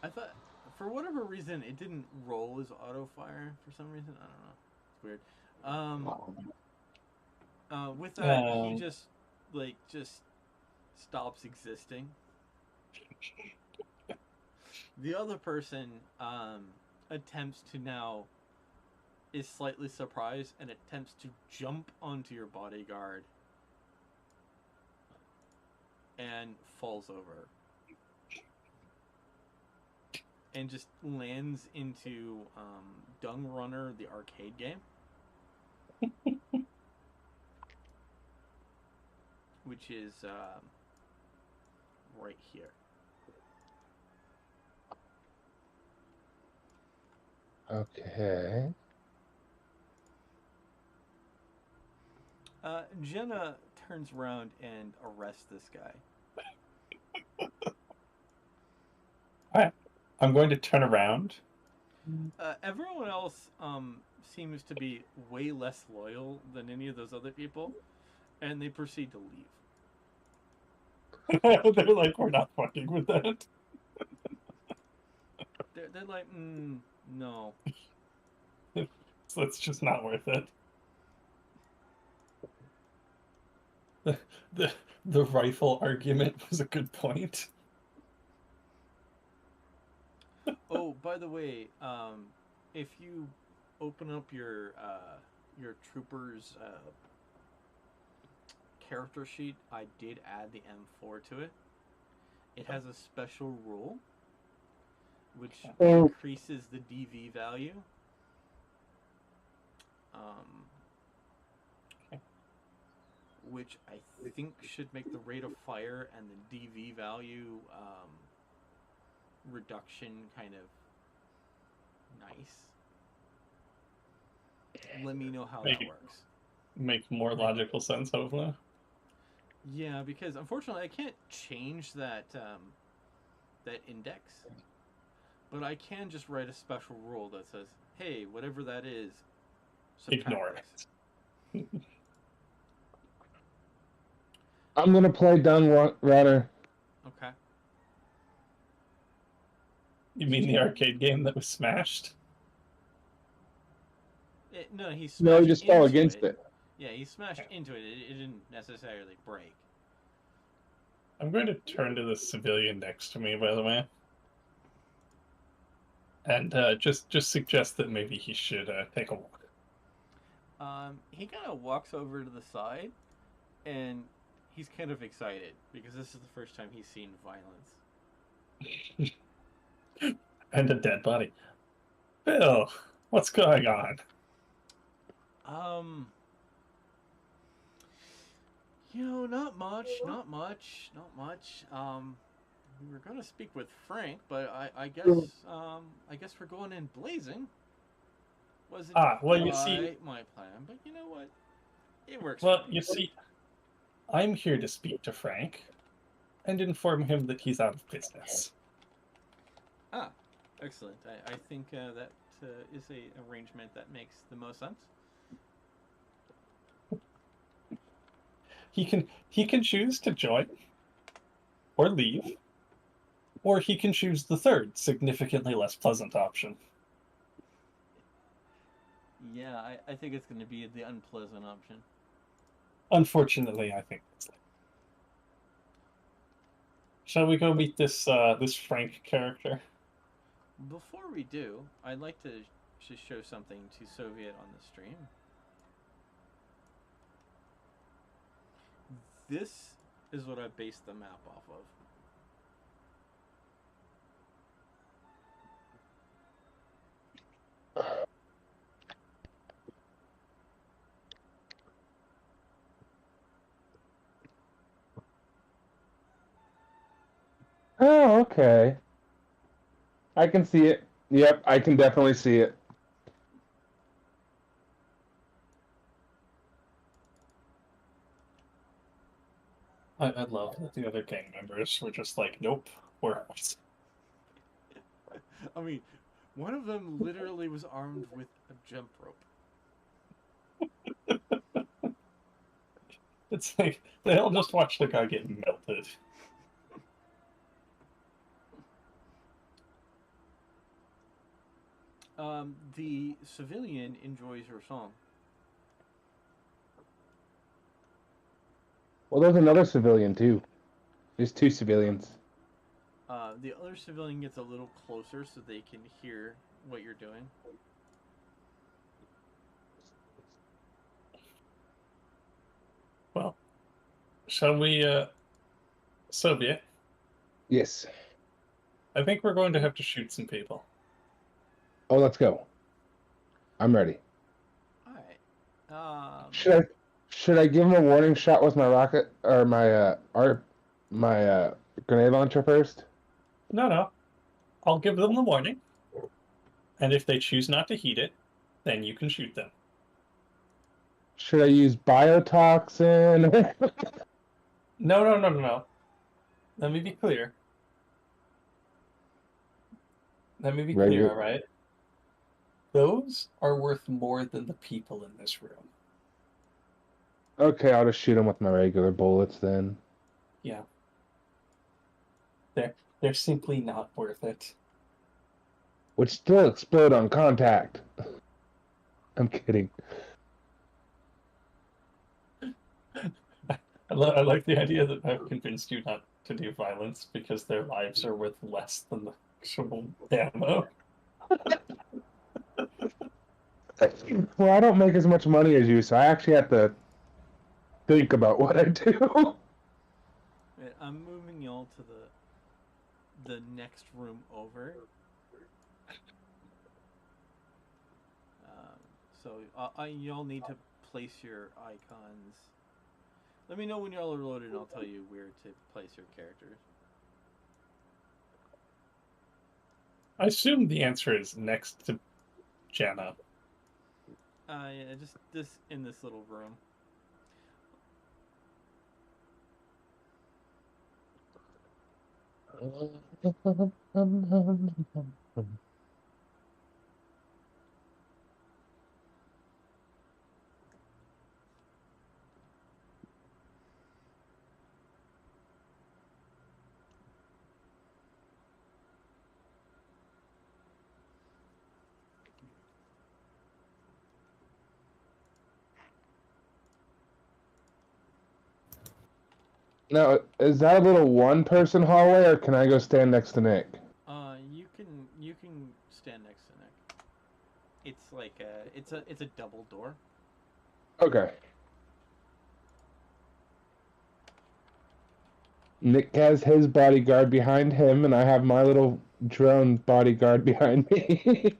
I thought, for whatever reason, it didn't roll as auto fire for some reason. I don't know. It's weird. With that, he just stops existing. The other person attempts to now is slightly surprised and attempts to jump onto your bodyguard and falls over. And just lands into Dung Runner, the arcade game. Which is right here. Okay. Jenna turns around and arrests this guy. Alright. I'm going to turn around. Everyone else seems to be way less loyal than any of those other people, and they proceed to leave. They're like, we're not fucking with that. They're like, no. So it's just not worth it. The rifle argument was a good point. Oh, by the way, if you open up your trooper's character sheet, I did add the M4 to it. It has a special rule which increases the DV value. Which I think should make the rate of fire and the DV value reduction kind of Nice. Let me know how Make that works. make more logical sense, hopefully. Yeah, because unfortunately I can't change that that index, but I can just write a special rule that says, "Hey, whatever that is, subtract Ignore this." it. I'm gonna play Runner. Okay. You mean the arcade game that was smashed? No, he No, he smashed just fell into against it. it. Yeah, he smashed into it. It didn't necessarily break. I'm going to turn to the civilian next to me, by the way, and just suggest that maybe he should take a walk. He kind of walks over to the side, and he's kind of excited because this is the first time he's seen violence. And a dead body. Bill, what's going on? Um, not much, not much, not much. We were gonna speak with Frank, but I guess we're going in blazing. Wasn't Well, quite you see, my plan, but you know what? It works. well, for me. you see, I'm here to speak to Frank and inform him that he's out of business. Ah, excellent. I think that is a arrangement that makes the most sense. He can choose to join or leave, or he can choose the third, significantly less pleasant option. Yeah, I think it's going to be the unpleasant option. Unfortunately, I think that's it. Shall we go meet this this Frank character? Before we do, I'd like to just show something to Soviet on the stream. This is what I based the map off of. Oh, okay. I can see it. Yep, I can definitely see it. I love that the other gang members were just like, nope, we're out. I mean, one of them literally was armed with a jump rope. It's like they all just watched the guy get melted. The civilian enjoys your song. Well, there's another civilian too. There's two civilians. The other civilian gets a little closer so they can hear what you're doing. Well, shall we, Soviet? Yes. I think we're going to have to shoot some people. Oh, let's go. I'm ready. Alright. Should I give him a warning shot with my rocket or my grenade launcher first? No. I'll give them the warning. And if they choose not to heed it, then you can shoot them. Should I use biotoxin? No. Let me be clear. Right. All right? Those are worth more than the people in this room. Okay, I'll just shoot him with my regular bullets then. Yeah. They're simply not worth it. Would still explode on contact. I'm kidding. I like the idea that I've convinced you not to do violence because their lives are worth less than the actual ammo. Well, I don't make as much money as you, so I actually have to think about what I do. I'm moving y'all to the next room over. So y'all need to place your icons. Let me know when y'all are loaded, and I'll tell you where to place your characters. I assume the answer is next to Jenna. Yeah, just this in this little room. Now, is that a little one-person hallway, or can I go stand next to Nick? You can stand next to Nick. It's like it's a double door. Okay. Nick has his bodyguard behind him, and I have my little drone bodyguard behind me.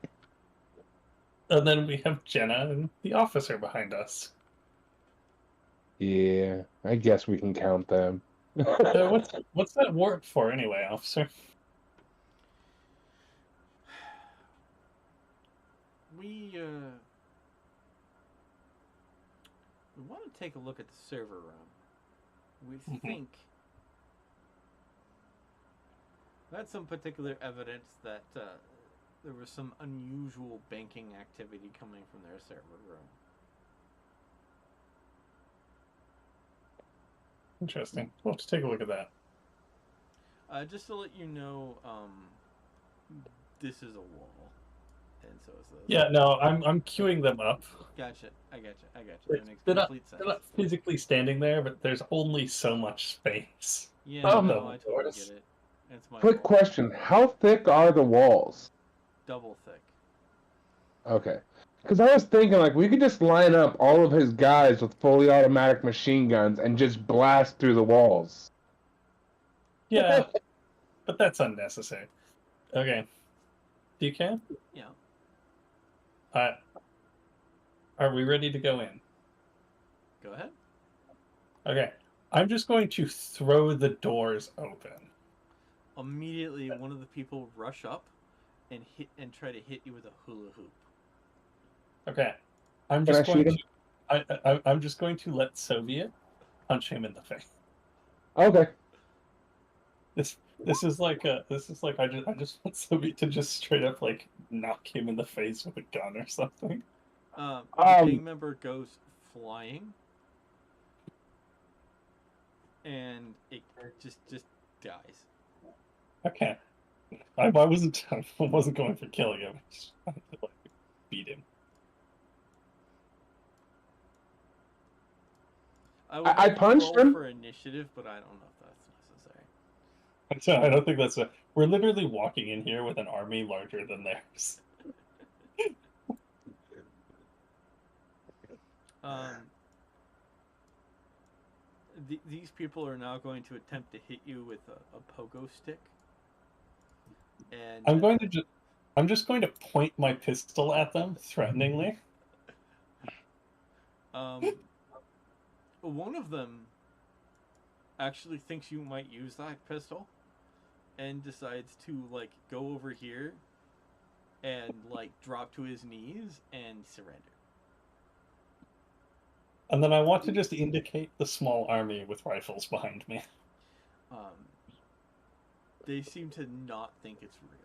And then we have Jenna and the officer behind us. Yeah, I guess we can count them. What's that warp for anyway, officer? We want to take a look at the server room. We think that's some particular evidence that there was some unusual banking activity coming from their server room. Interesting. We'll have to take a look at that. Just to let you know, this is a wall, and so is this. Yeah, no, I'm queuing them up. Gotcha. I gotcha. That makes They're complete sense. they're not physically standing there, but there's only so much space. Yeah, no, I totally doors. get it. It's my Quick fault. question: how thick are the walls? Double thick. Okay, because I was thinking like we could just line up all of his guys with fully automatic machine guns and just blast through the walls. Yeah, but that's unnecessary. Okay. You can? Yeah. Are we ready to go in? Go ahead. Okay. I'm just going to throw the doors open. Immediately, one of the people rush up and try to hit you with a hula hoop. Okay. I'm Can just I going shoot to I'm just going to let Soviet punch him in the face. Okay. This is like I just want Soviet to just straight up like knock him in the face with a gun or something. The gang member goes flying, and it just dies. Okay. I wasn't going for killing him. I just wanted to like beat him. I punched roll him. for initiative, but I don't know if that's necessary. So I don't think that's we're literally walking in here with an army larger than theirs. These people are now going to attempt to hit you with a pogo stick. And I'm just going to point my pistol at them threateningly. One of them actually thinks you might use that pistol and decides to like go over here and like drop to his knees and surrender. And then I want to just indicate the small army with rifles behind me. They seem to not think it's real.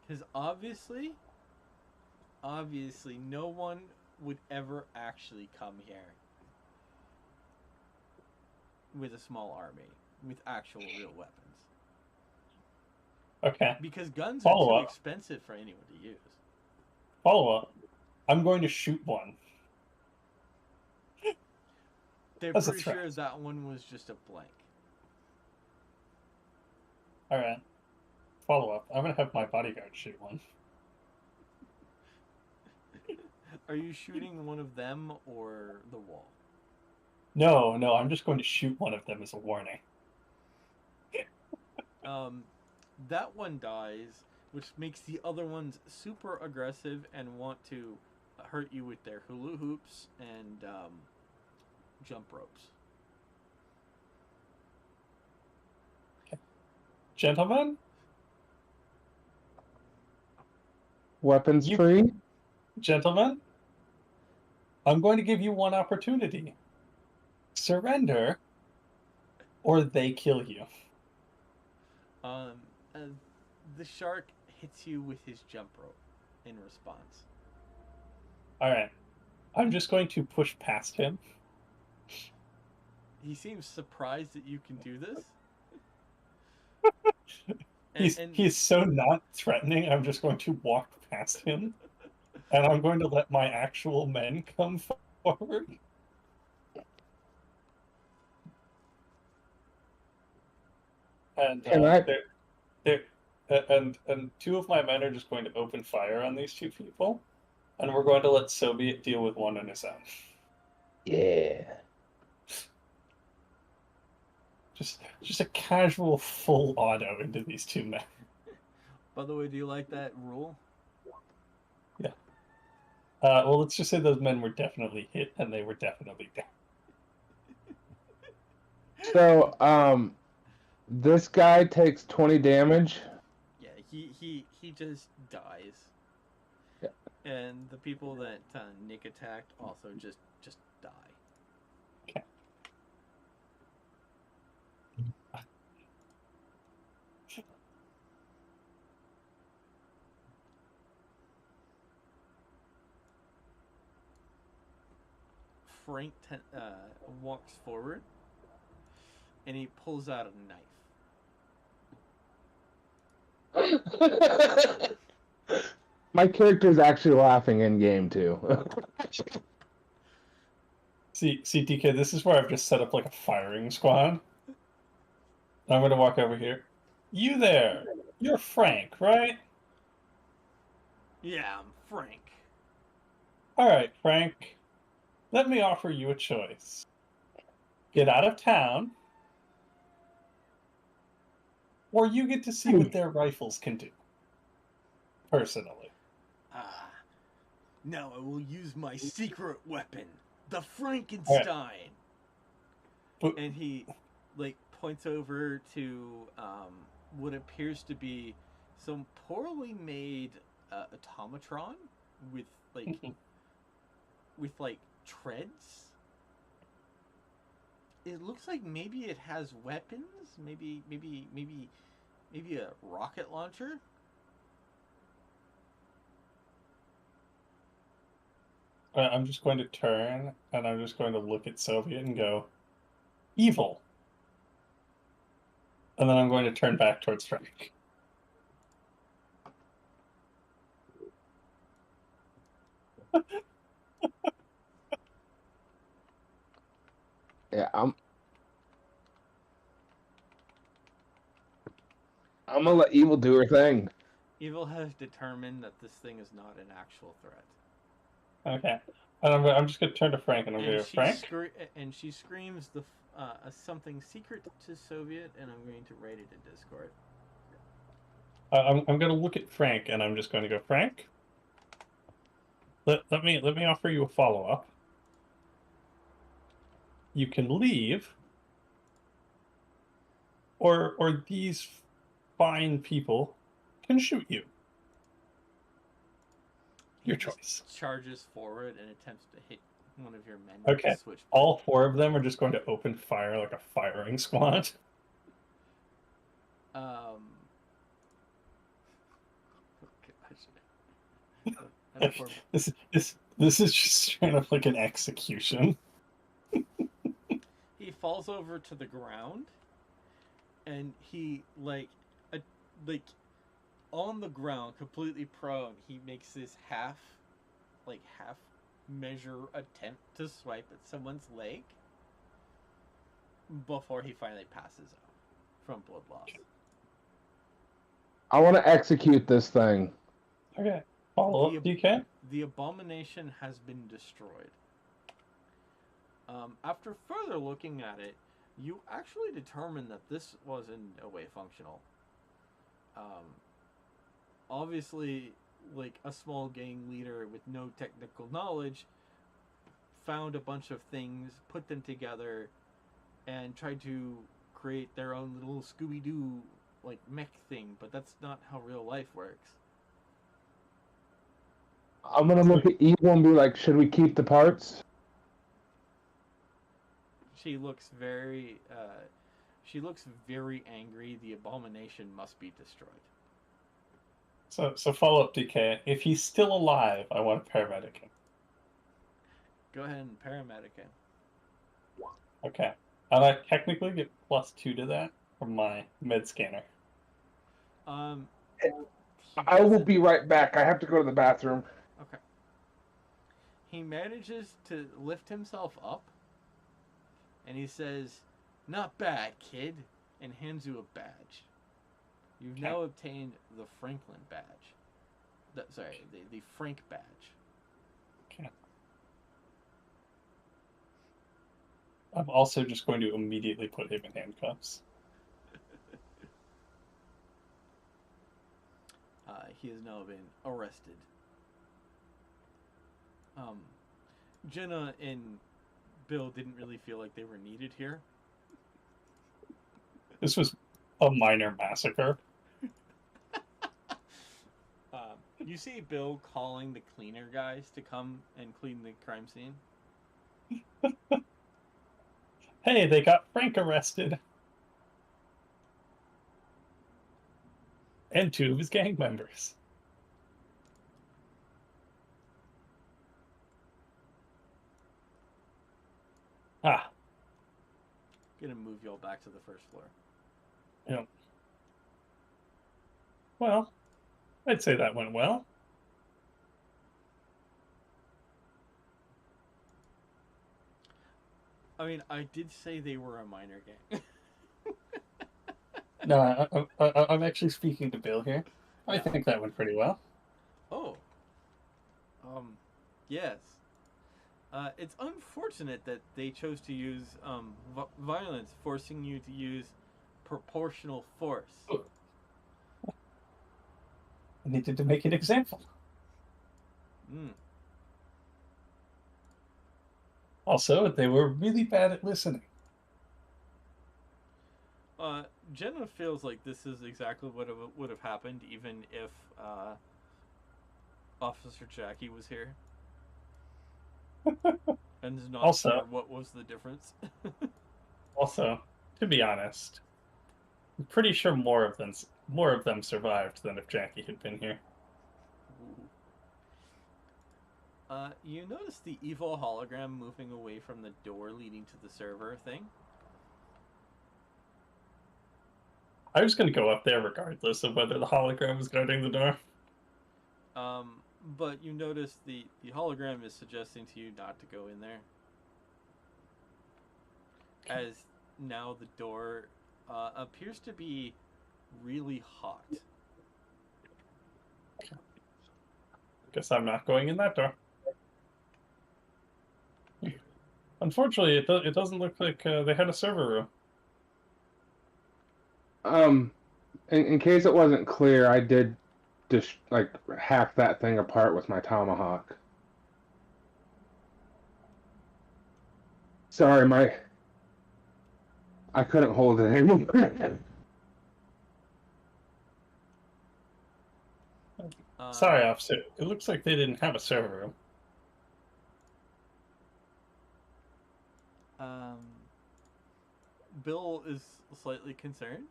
Because obviously no one would ever actually come here with a small army, with actual real weapons. Okay. Because guns are too expensive for anyone to use. Follow up. I'm going to shoot one. They're pretty sure that one was just a blank. Alright. Follow up. I'm going to have my bodyguard shoot one. Are you shooting one of them or the wall? No, I'm just going to shoot one of them as a warning. That one dies, which makes the other ones super aggressive and want to hurt you with their hula hoops and jump ropes. Gentlemen, Weapons You- free? Gentlemen, I'm going to give you one opportunity. Surrender, or they kill you. Um, uh, the shark hits you with his jump rope in response. All right. I'm just going to push past him. He seems surprised that you can do this. He's so not threatening. I'm just going to walk past him, and I'm going to let my actual men come forward. And Can I- and two of my men are just going to open fire on these two people, and we're going to let Soviet deal with one on his own. Yeah. Just a casual full auto into these two men. By the way, do you like that rule? Well, let's just say those men were definitely hit, and they were definitely down. So, this guy takes 20 damage. Yeah, he just dies. Yeah. And the people that Nick attacked also just die. Okay. Frank walks forward, and he pulls out a knife. My character's actually laughing in game too. See, DK, this is where I've just set up like a firing squad. I'm going to walk over here. You there? You're Frank, right? Yeah, I'm Frank. All right, Frank. Let me offer you a choice. Get out of town, or you get to see what their rifles can do. Personally. Now I will use my secret weapon, the Frankenstein. But And he, like, points over to what appears to be some poorly made automatron with like treads. It looks like maybe it has weapons. Maybe a rocket launcher. I'm just going to turn, and I'm just going to look at Soviet and go, evil. And then I'm going to turn back towards Frank. Yeah, I'm gonna let Evil do her thing. Evil has determined that this thing is not an actual threat. Okay. And I'm just going to turn to Frank, and I'm going to go, Frank? And she screams something secret to Soviet, and I'm going to write it in Discord. I'm going to look at Frank, and I'm just going to go, Frank? Let me offer you a follow-up. You can leave, or these fine people can shoot you. Your choice. Charges forward and attempts to hit one of your men. Okay. With the switchblade. All four of them are just going to open fire like a firing squad. Oh This is just straight up like an execution. He falls over to the ground, and he like on the ground, completely prone. He makes this half measure attempt to swipe at someone's leg before he finally passes out from blood loss. I want to execute this thing. Okay. Follow up, DK? The abomination has been destroyed. After further looking at it, you actually determine that this was in no way functional. Obviously, like a small gang leader with no technical knowledge found a bunch of things, put them together, and tried to create their own little Scooby-Doo like mech thing, but that's not how real life works. I'm gonna look at Evil and be like, should we keep the parts? She looks very angry. The abomination must be destroyed. So follow up, DK. If he's still alive, I want a paramedic him. Go ahead and paramedic him. Okay. I technically get +2 to that from my med scanner. I will be right back. I have to go to the bathroom. Okay. He manages to lift himself up, and he says, "Not bad, kid," and hands you a badge. You've now obtained the Franklin badge. The Frank badge. Okay. I'm also just going to immediately put him in handcuffs. He has now been arrested. Jenna and Bill didn't really feel like they were needed here. This was a minor massacre. You see Bill calling the cleaner guys to come and clean the crime scene. Hey, they got Frank arrested. And 2 of his gang members. Ah. Gonna move y'all back to the first floor. Yep. Well, I'd say that went well. I mean, I did say they were a minor gang. No, I'm actually speaking to Bill here. I think that went pretty well. Oh. Yes. It's unfortunate that they chose to use violence, forcing you to use proportional force. I needed to make an example. Also, they were really bad at listening. Jenna feels like this is exactly what would have happened even if Officer Jackie was here. And is not Also, sure what was the difference. Also, to be honest, I'm pretty sure more of them survived than if Jackie had been here. You notice the evil hologram moving away from the door leading to the server thing? I was going to go up there regardless of whether the hologram was guarding the door. But you notice the hologram is suggesting to you not to go in there. As now the door appears to be really hot. Guess I'm not going in that door. Unfortunately, it doesn't look like they had a server room. In case it wasn't clear, I did just hack that thing apart with my tomahawk. Sorry, I couldn't hold it anymore. Sorry, officer. It looks like they didn't have a server room. Bill is slightly concerned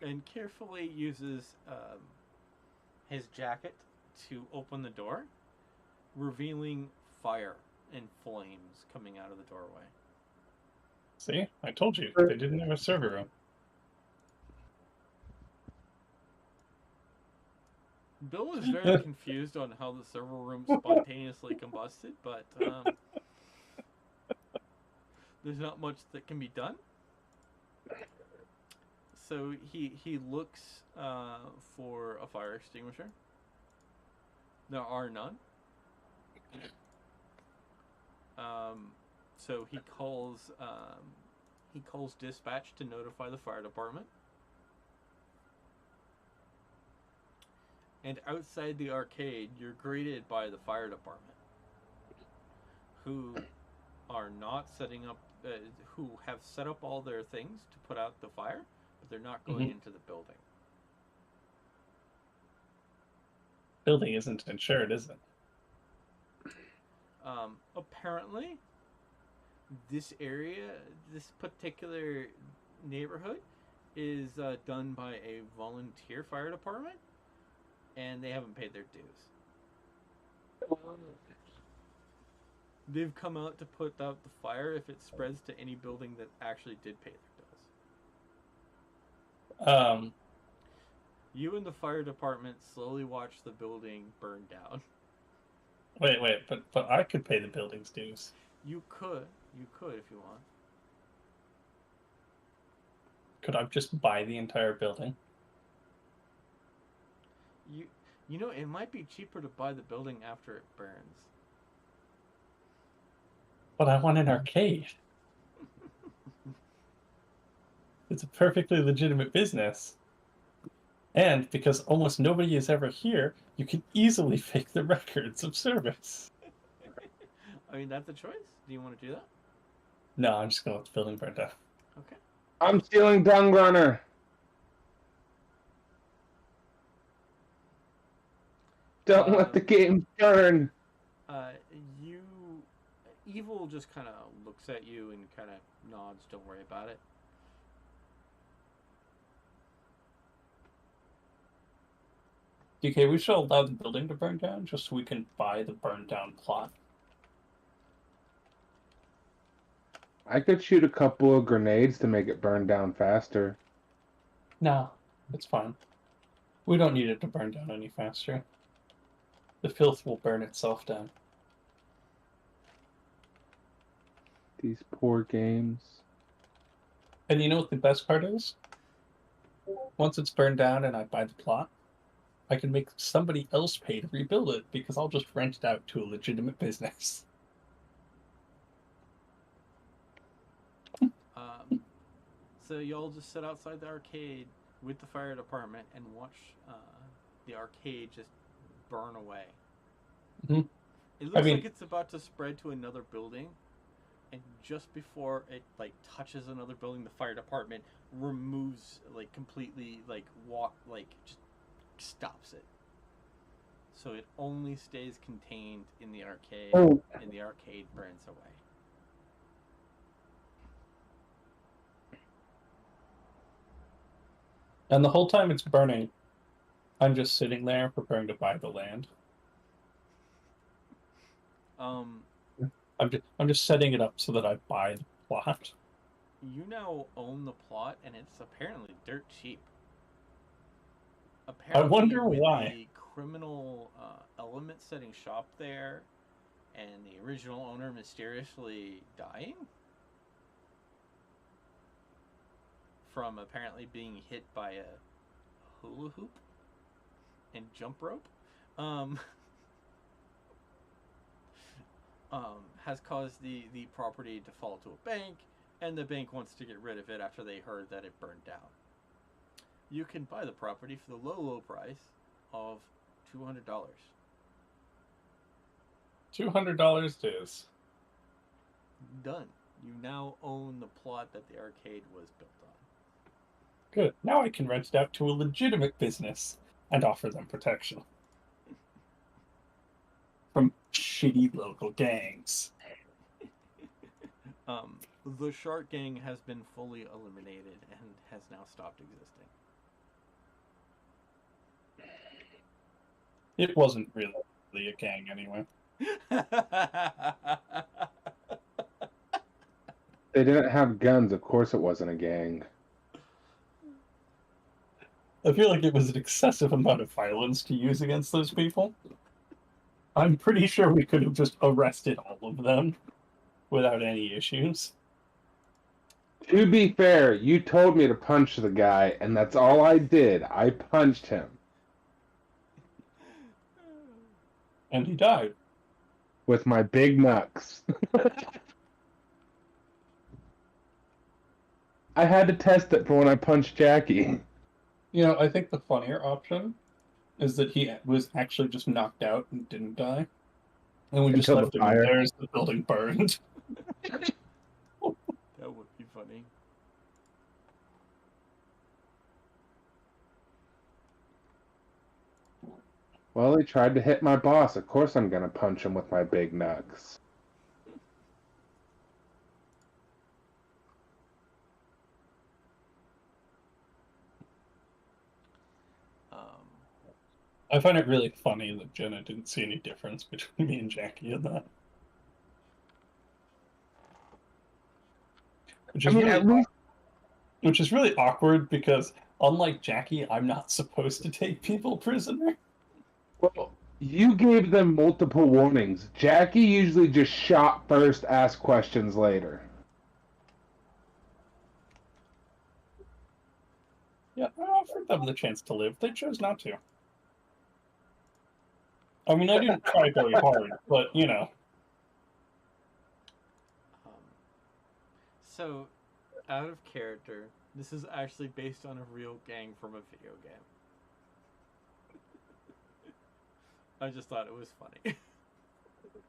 and carefully uses his jacket to open the door, revealing fire and flames coming out of the doorway. See? I told you, they didn't have a server room. Bill is very confused on how the server room spontaneously combusted, but there's not much that can be done. So he looks for a fire extinguisher. There are none. So he calls dispatch to notify the fire department. And outside the arcade, you're greeted by the fire department, who are not setting up, who have set up all their things to put out the fire, but they're not going into the building. building isn't insured, is it? Apparently, this area, this particular neighborhood, is done by a volunteer fire department, and they haven't paid their dues. They've come out to put out the fire if it spreads to any building that actually did pay their bills. You and the fire department slowly watch the building burn down. Wait, but I could pay the building's dues. You could if you want. Could I just buy the entire building? You know, it might be cheaper to buy the building after it burns. But I want an arcade. It's a perfectly legitimate business. And because almost nobody is ever here, you can easily fake the records of service. I mean, that's a choice. Do you want to do that? No, I'm just going to let the building burn down. Okay. I'm stealing Dung Runner. Don't let the game burn. Evil just kind of looks at you and kind of nods. Don't worry about it. DK, we should allow the building to burn down just so we can buy the burned down plot. I could shoot a couple of grenades to make it burn down faster. No, it's fine. We don't need it to burn down any faster. The filth will burn itself down. These poor games. And you know what the best part is? Once it's burned down and I buy the plot, I can make somebody else pay to rebuild it because I'll just rent it out to a legitimate business. So y'all just sit outside the arcade with the fire department and watch the arcade just burn away. Mm-hmm. It looks like it's about to spread to another building, and just before it touches another building, the fire department removes completely just stops it. So it only stays contained in the arcade, and the arcade burns away. And the whole time it's burning, I'm just sitting there preparing to buy the land. I'm just setting it up so that I buy the plot. You now own the plot, and it's apparently dirt cheap. Apparently, I wonder with why. The criminal element setting shop there, and the original owner mysteriously dying from apparently being hit by a hula hoop and jump rope, has caused the property to fall to a bank, and the bank wants to get rid of it after they heard that it burned down. You can buy the property for the low price of $200. $200 it is. Done. You now own the plot that the arcade was built on. Good. Now I can rent it out to a legitimate business and offer them protection from shitty local gangs. The Shark Gang has been fully eliminated and has now stopped existing. It wasn't really a gang anyway. They didn't have guns. Of course it wasn't a gang. I feel like it was an excessive amount of violence to use against those people. I'm pretty sure we could have just arrested all of them without any issues. To be fair, you told me to punch the guy, and that's all I did. I punched him. And he died. With my big knucks. I had to test it for when I punched Jackie. You know, I think the funnier option is that he was actually just knocked out and didn't die. And we just Until left the him in fire. there as the building burned. That would be funny. Well, he tried to hit my boss. Of course I'm gonna punch him with my big knucks. Um, I find it really funny that Jenna didn't see any difference between me and Jackie in that. Which I is mean, really at least, which is really awkward because unlike Jackie, I'm not supposed to take people prisoner. well, you gave them multiple warnings. Jackie usually just shot first, asked questions later. Yeah, I offered them the chance to live. They chose not to. I mean, I didn't try very hard, but you know. um, so, out of character, this is actually based on a real gang from a video game. I just thought it was funny.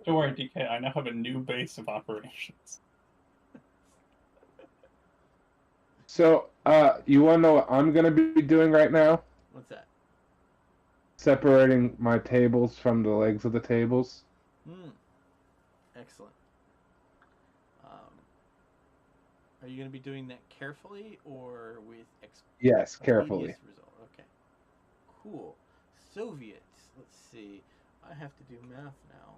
Don't worry, DK. I now have a new base of operations. So, you want to know what I'm gonna be doing right now? What's that? Separating my tables from the legs of the tables. Excellent. Are you going to be doing that carefully or with Yes, expeditious carefully. result? Okay. Cool. Soviets. Let's see. I have to do math now.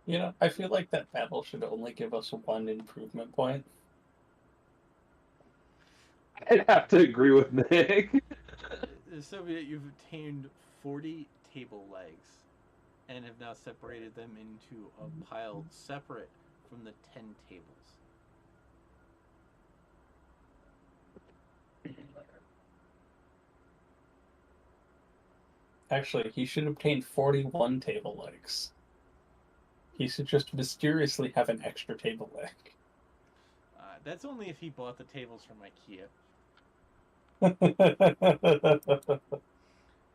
You know, I feel like that battle should only give us one improvement point. I'd have to agree with Nick. The Soviet, you've obtained 40 table legs and have now separated them into a pile separate from the 10 tables. Actually, he should obtain 41 table legs. He should just mysteriously have an extra table leg. That's only if he bought the tables from IKEA.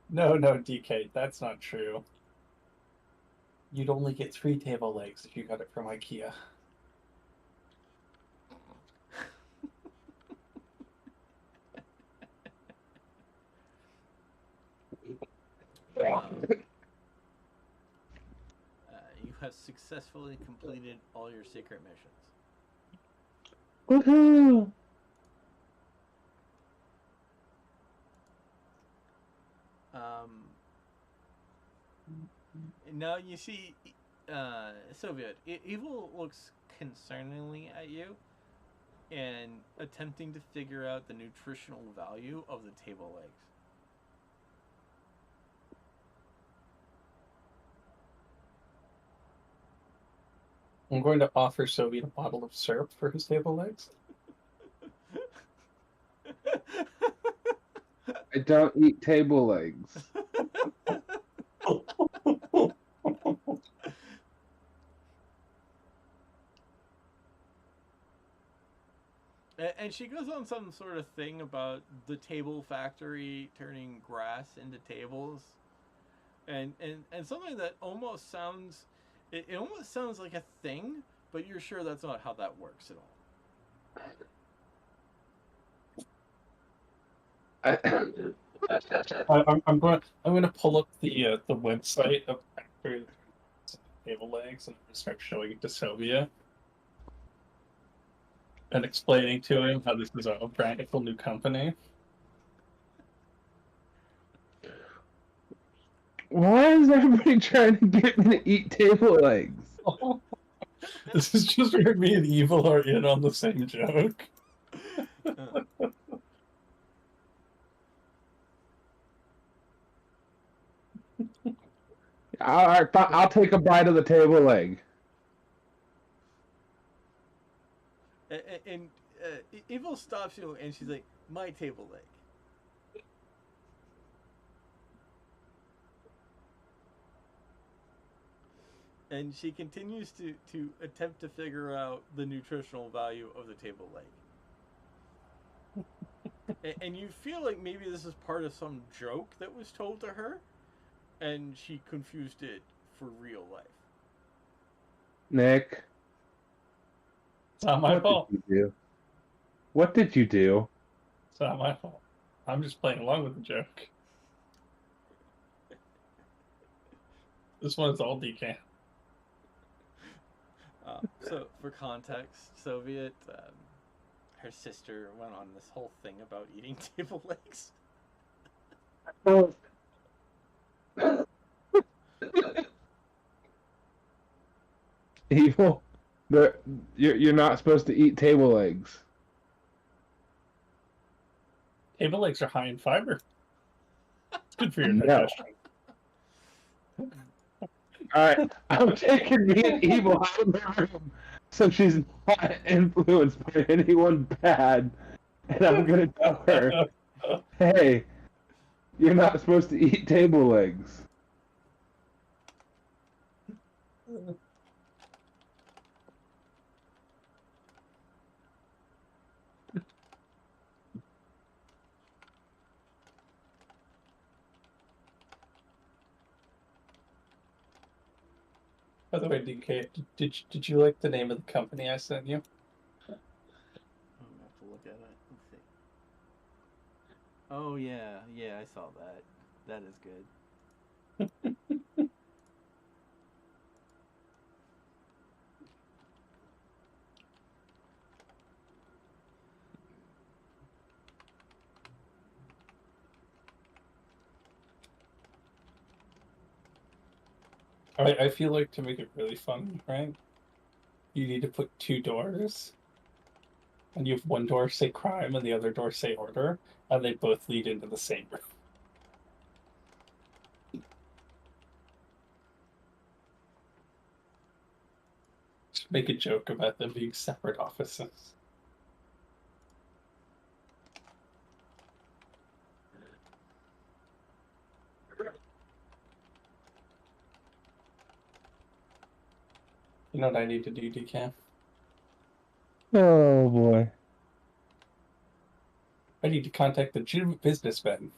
No, DK, that's not true. You'd only get 3 table legs if you got it from IKEA. You have successfully completed all your secret missions. Woohoo! Now you see, Soviet, Evil looks concerningly at you and attempting to figure out the nutritional value of the table legs. I'm going to offer Soviet a bottle of syrup for his table legs. I don't eat table legs. And she goes on some sort of thing about the table factory turning grass into tables, and something that almost sounds, it almost sounds like a thing, but you're sure that's not how that works at all. I'm going to pull up the website of factory table legs and start showing it to Soviet and explaining to him how this is a practical new company. Why is everybody trying to get me to eat table legs? This is just where me and Evil are in on the same joke. All right, I'll take a bite of the table leg. And Evil stops you, and she's like, "My table leg." And she continues to attempt to figure out the nutritional value of the table leg. And you feel like maybe this is part of some joke that was told to her, and she confused it for real life. Nick, It's not my what fault. did you do? What did you do? It's not my fault. I'm just playing along with the joke. This one's all decaf. So, for context, Soviet, her sister went on this whole thing about eating table legs. Oh. Evil. You're not supposed to eat table legs. Table legs are high in fiber. It's good for your No. digestion. Alright, I'm taking me and Evil out of the room so she's not influenced by anyone bad. And I'm gonna tell her, hey, you're not supposed to eat table legs. By the way, DK, did you like the name of the company I sent you? I'm gonna have to look at it. Let's see. Oh yeah, I saw that. That is good. I feel like to make it really fun, right? You need to put two doors, and you have one door say crime and the other door say order, and they both lead into the same room. Just make a joke about them being separate offices. You know what I need to do, DK? Oh boy. I need to contact legitimate businessmen.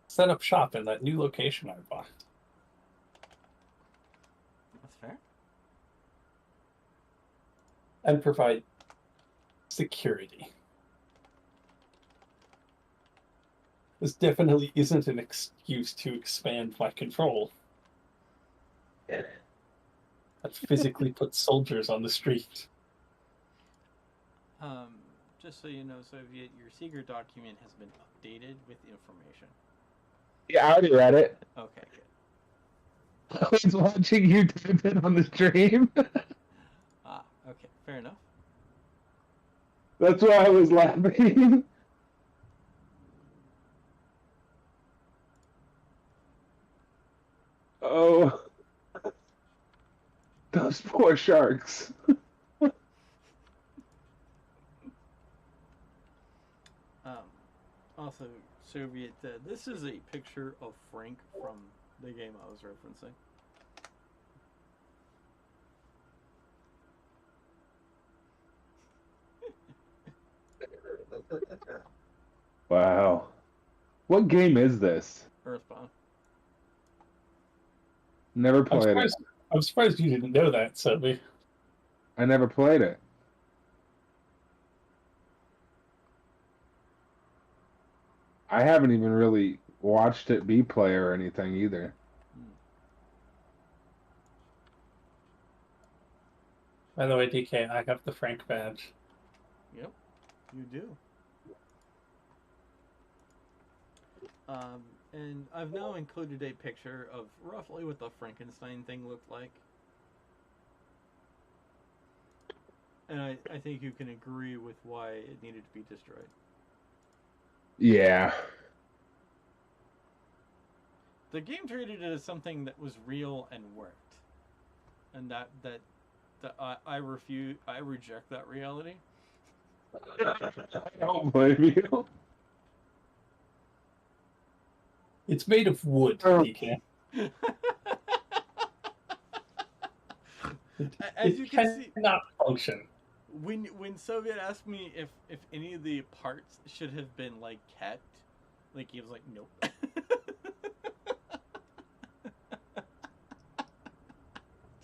Set up shop in that new location I bought. That's fair. And provide security. This definitely isn't an excuse to expand my control. That physically puts soldiers on the street. Just so you know, Soviet, your secret document has been updated with information. Yeah, I already read it. Okay, good. I was watching you type it on the stream. Okay, fair enough. That's why I was laughing. Oh, those poor sharks. Also, Soviet, this is a picture of Frank from the game I was referencing. Wow. What game is this? Earthbound. Never played it. I'm surprised you didn't know that, Sophie. I never played it. I haven't even really watched it be play or anything either. By the way, DK, I have the Frank badge. Yep, you do. And I've now included a picture of roughly what the Frankenstein thing looked like. And I think you can agree with why it needed to be destroyed. Yeah. The game treated it as something that was real and worked. And that I reject that reality. I don't blame you. It's made of wood, DK. As you can see, cannot function. When Soviet asked me if any of the parts should have been like kept, like he was like, nope.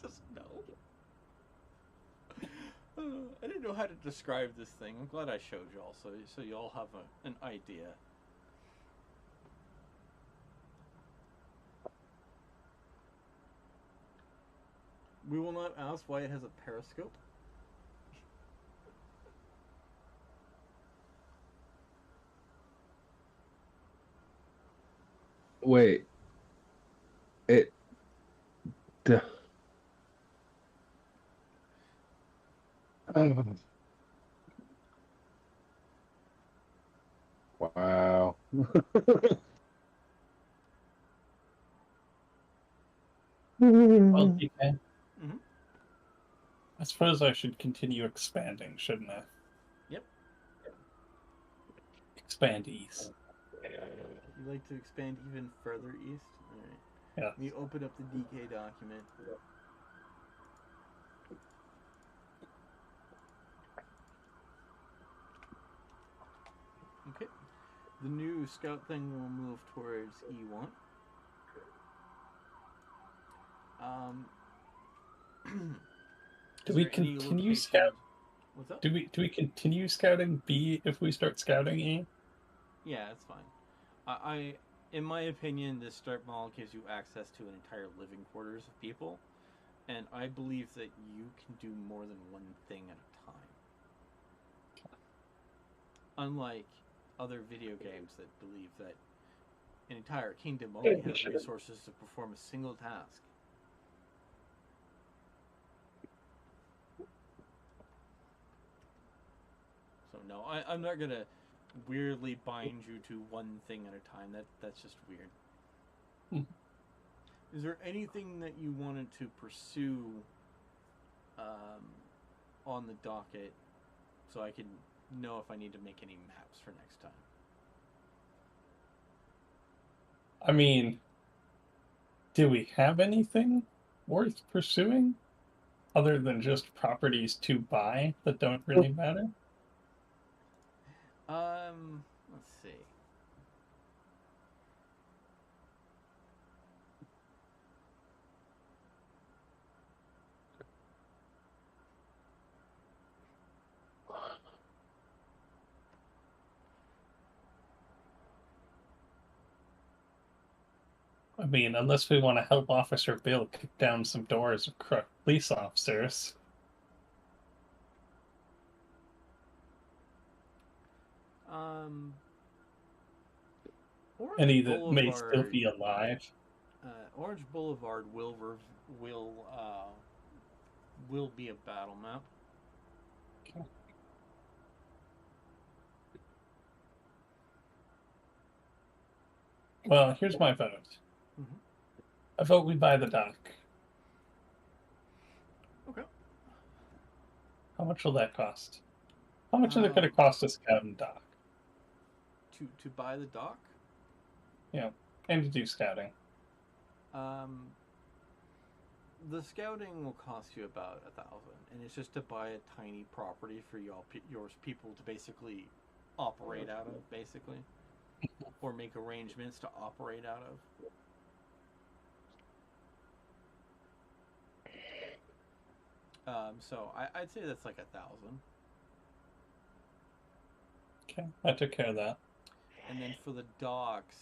Just no. I didn't know how to describe this thing. I'm glad I showed y'all, so y'all have an idea. We will not ask why it has a periscope. Wait. It. Duh. Wow. Well, DK, Mm-hmm. I suppose I should continue expanding, shouldn't I? Yep. Expand east. You'd like to expand even further east? Alright. Yeah. Let me open up the DK document. Okay. The new scout thing will move towards E1. Do Is we there any continue locations- scout? What's up? Do we continue scouting B if we start scouting E? Yeah, that's fine. I, in my opinion, this start mall gives you access to an entire living quarters of people, and I believe that you can do more than one thing at a time. Unlike other video games that believe that an entire kingdom only has resources to perform a single task. So no, I'm not gonna weirdly bind you to one thing at a time. That's just weird. Is there anything that you wanted to pursue on the docket so I can know if I need to make any maps for next time? I mean, do we have anything worth pursuing other than just properties to buy that don't really matter? Let's see. I mean, unless we want to help Officer Bill kick down some doors of corrupt police officers. Orange Any that may Boulevard, still be alive. Orange Boulevard will be a battle map. Okay. Well, here's my vote. Mm-hmm. I vote we buy the dock. Okay. How much will that cost? How much is it going to cost to scout and dock? To buy the dock? Yeah, and to do scouting. The scouting will cost you about 1,000, and it's just to buy a tiny property for yours people to basically operate out of, basically, or make arrangements to operate out of. So I'd say that's like 1,000. Okay, I took care of that. And then for the docks,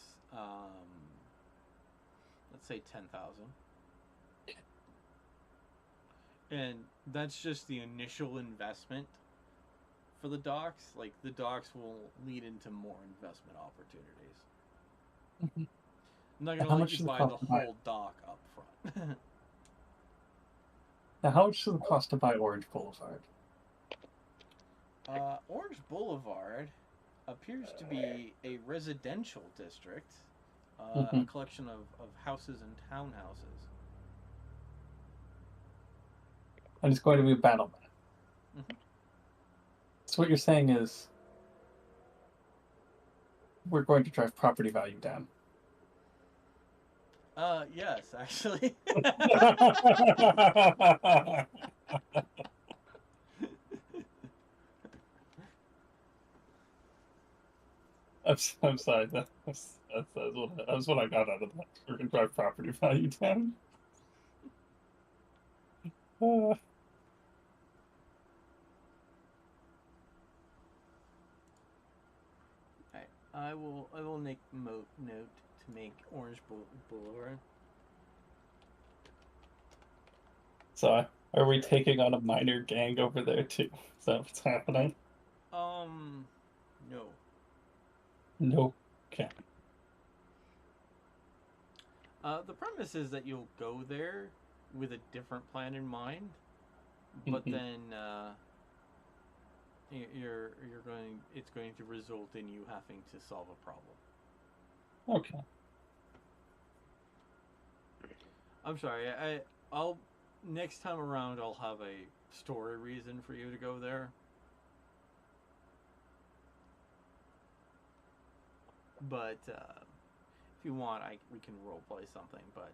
let's say 10,000. And that's just the initial investment for the docks. Like, the docks will lead into more investment opportunities. Mm-hmm. I'm not going How to let much you does it buy cost the to buy? whole dock up front. Now, how much does it cost to buy Orange Boulevard? Orange Boulevard appears to be a residential district, a collection of houses and townhouses. And it's going to be a battle map. Mm-hmm. So what you're saying is we're going to drive property value down. Yes, actually. I'm sorry. That's what I got out of that. We're going to drive property value down. I will make note to make Orange Boulevard. So, are we taking on a minor gang over there too? Is that what's happening? No. No. Okay. The premise is that you'll go there with a different plan in mind, but Mhm. then it's going to result in you having to solve a problem. Okay. I'm sorry. I'll next time around I'll have a story reason for you to go there. But if you want, we can role play something. But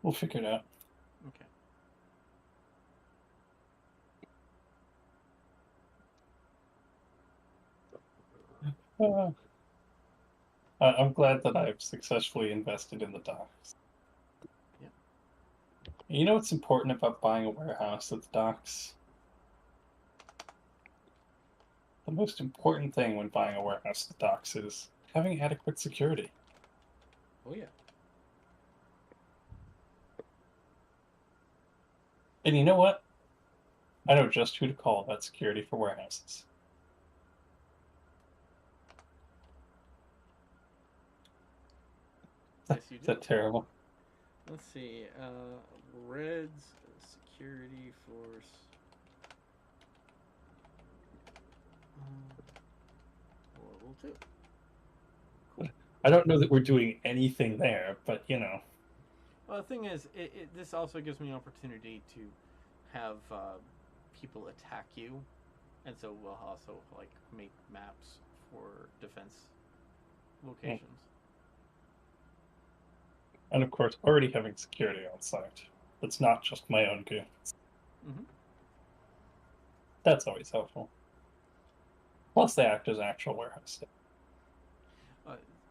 We'll figure it out. okay. I'm glad that I've successfully invested in the docks. Yeah. You know what's important about buying a warehouse at the docks? The most important thing when buying a warehouse at the docks is having adequate security. Oh yeah. And you know what? I know just who to call about security for warehouses. Yes, you Is do. that terrible? Let's see. Red's security force. Level 2. Cool. I don't know that we're doing anything there, but you know. Well, the thing is, this also gives me an opportunity to have people attack you, and so we'll also like make maps for defense locations. And of course, already having security on site. It's not just my own goons. Mm-hmm. That's always helpful. Plus, they act as actual warehouse staff.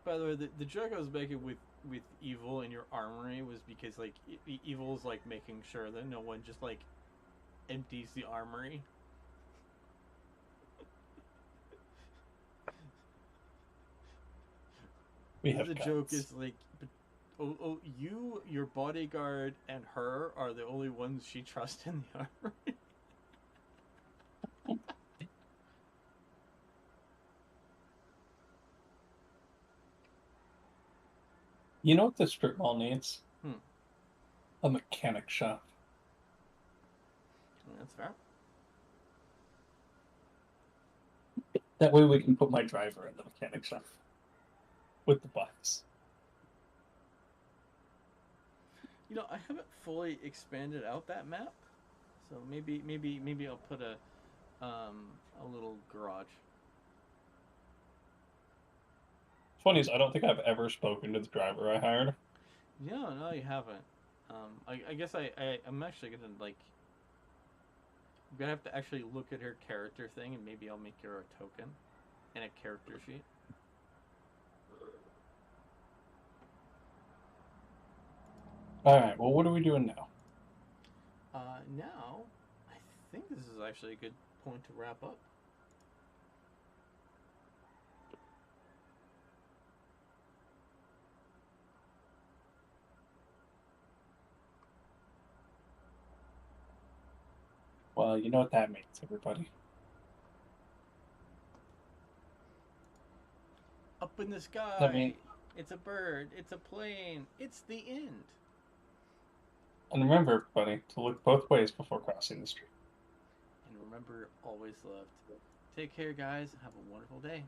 By the way, the joke I was making with evil in your armory was because like evil's like making sure that no one just like empties the armory. We have The guns. joke is like, you, your bodyguard, and her are the only ones she trusts in the armory. You know what the strip mall needs? Hmm. A mechanic shop. That's fair. That way we can put my driver in the mechanic shop. With the bikes. You know, I haven't fully expanded out that map, so maybe I'll put a little garage. Funny is, I don't think I've ever spoken to the driver I hired. No, you haven't. I guess I'm actually gonna like. I'm gonna have to actually look at her character thing, and maybe I'll make her a token and a character sheet. Alright, well, what are we doing now? Now, I think this is actually a good point to wrap up. Well, you know what that means, everybody. Up in the sky. I mean, it's a bird. It's a plane. It's the end. and remember, everybody, to look both ways before crossing the street. And remember, always loved. Take care, guys. Have a wonderful day.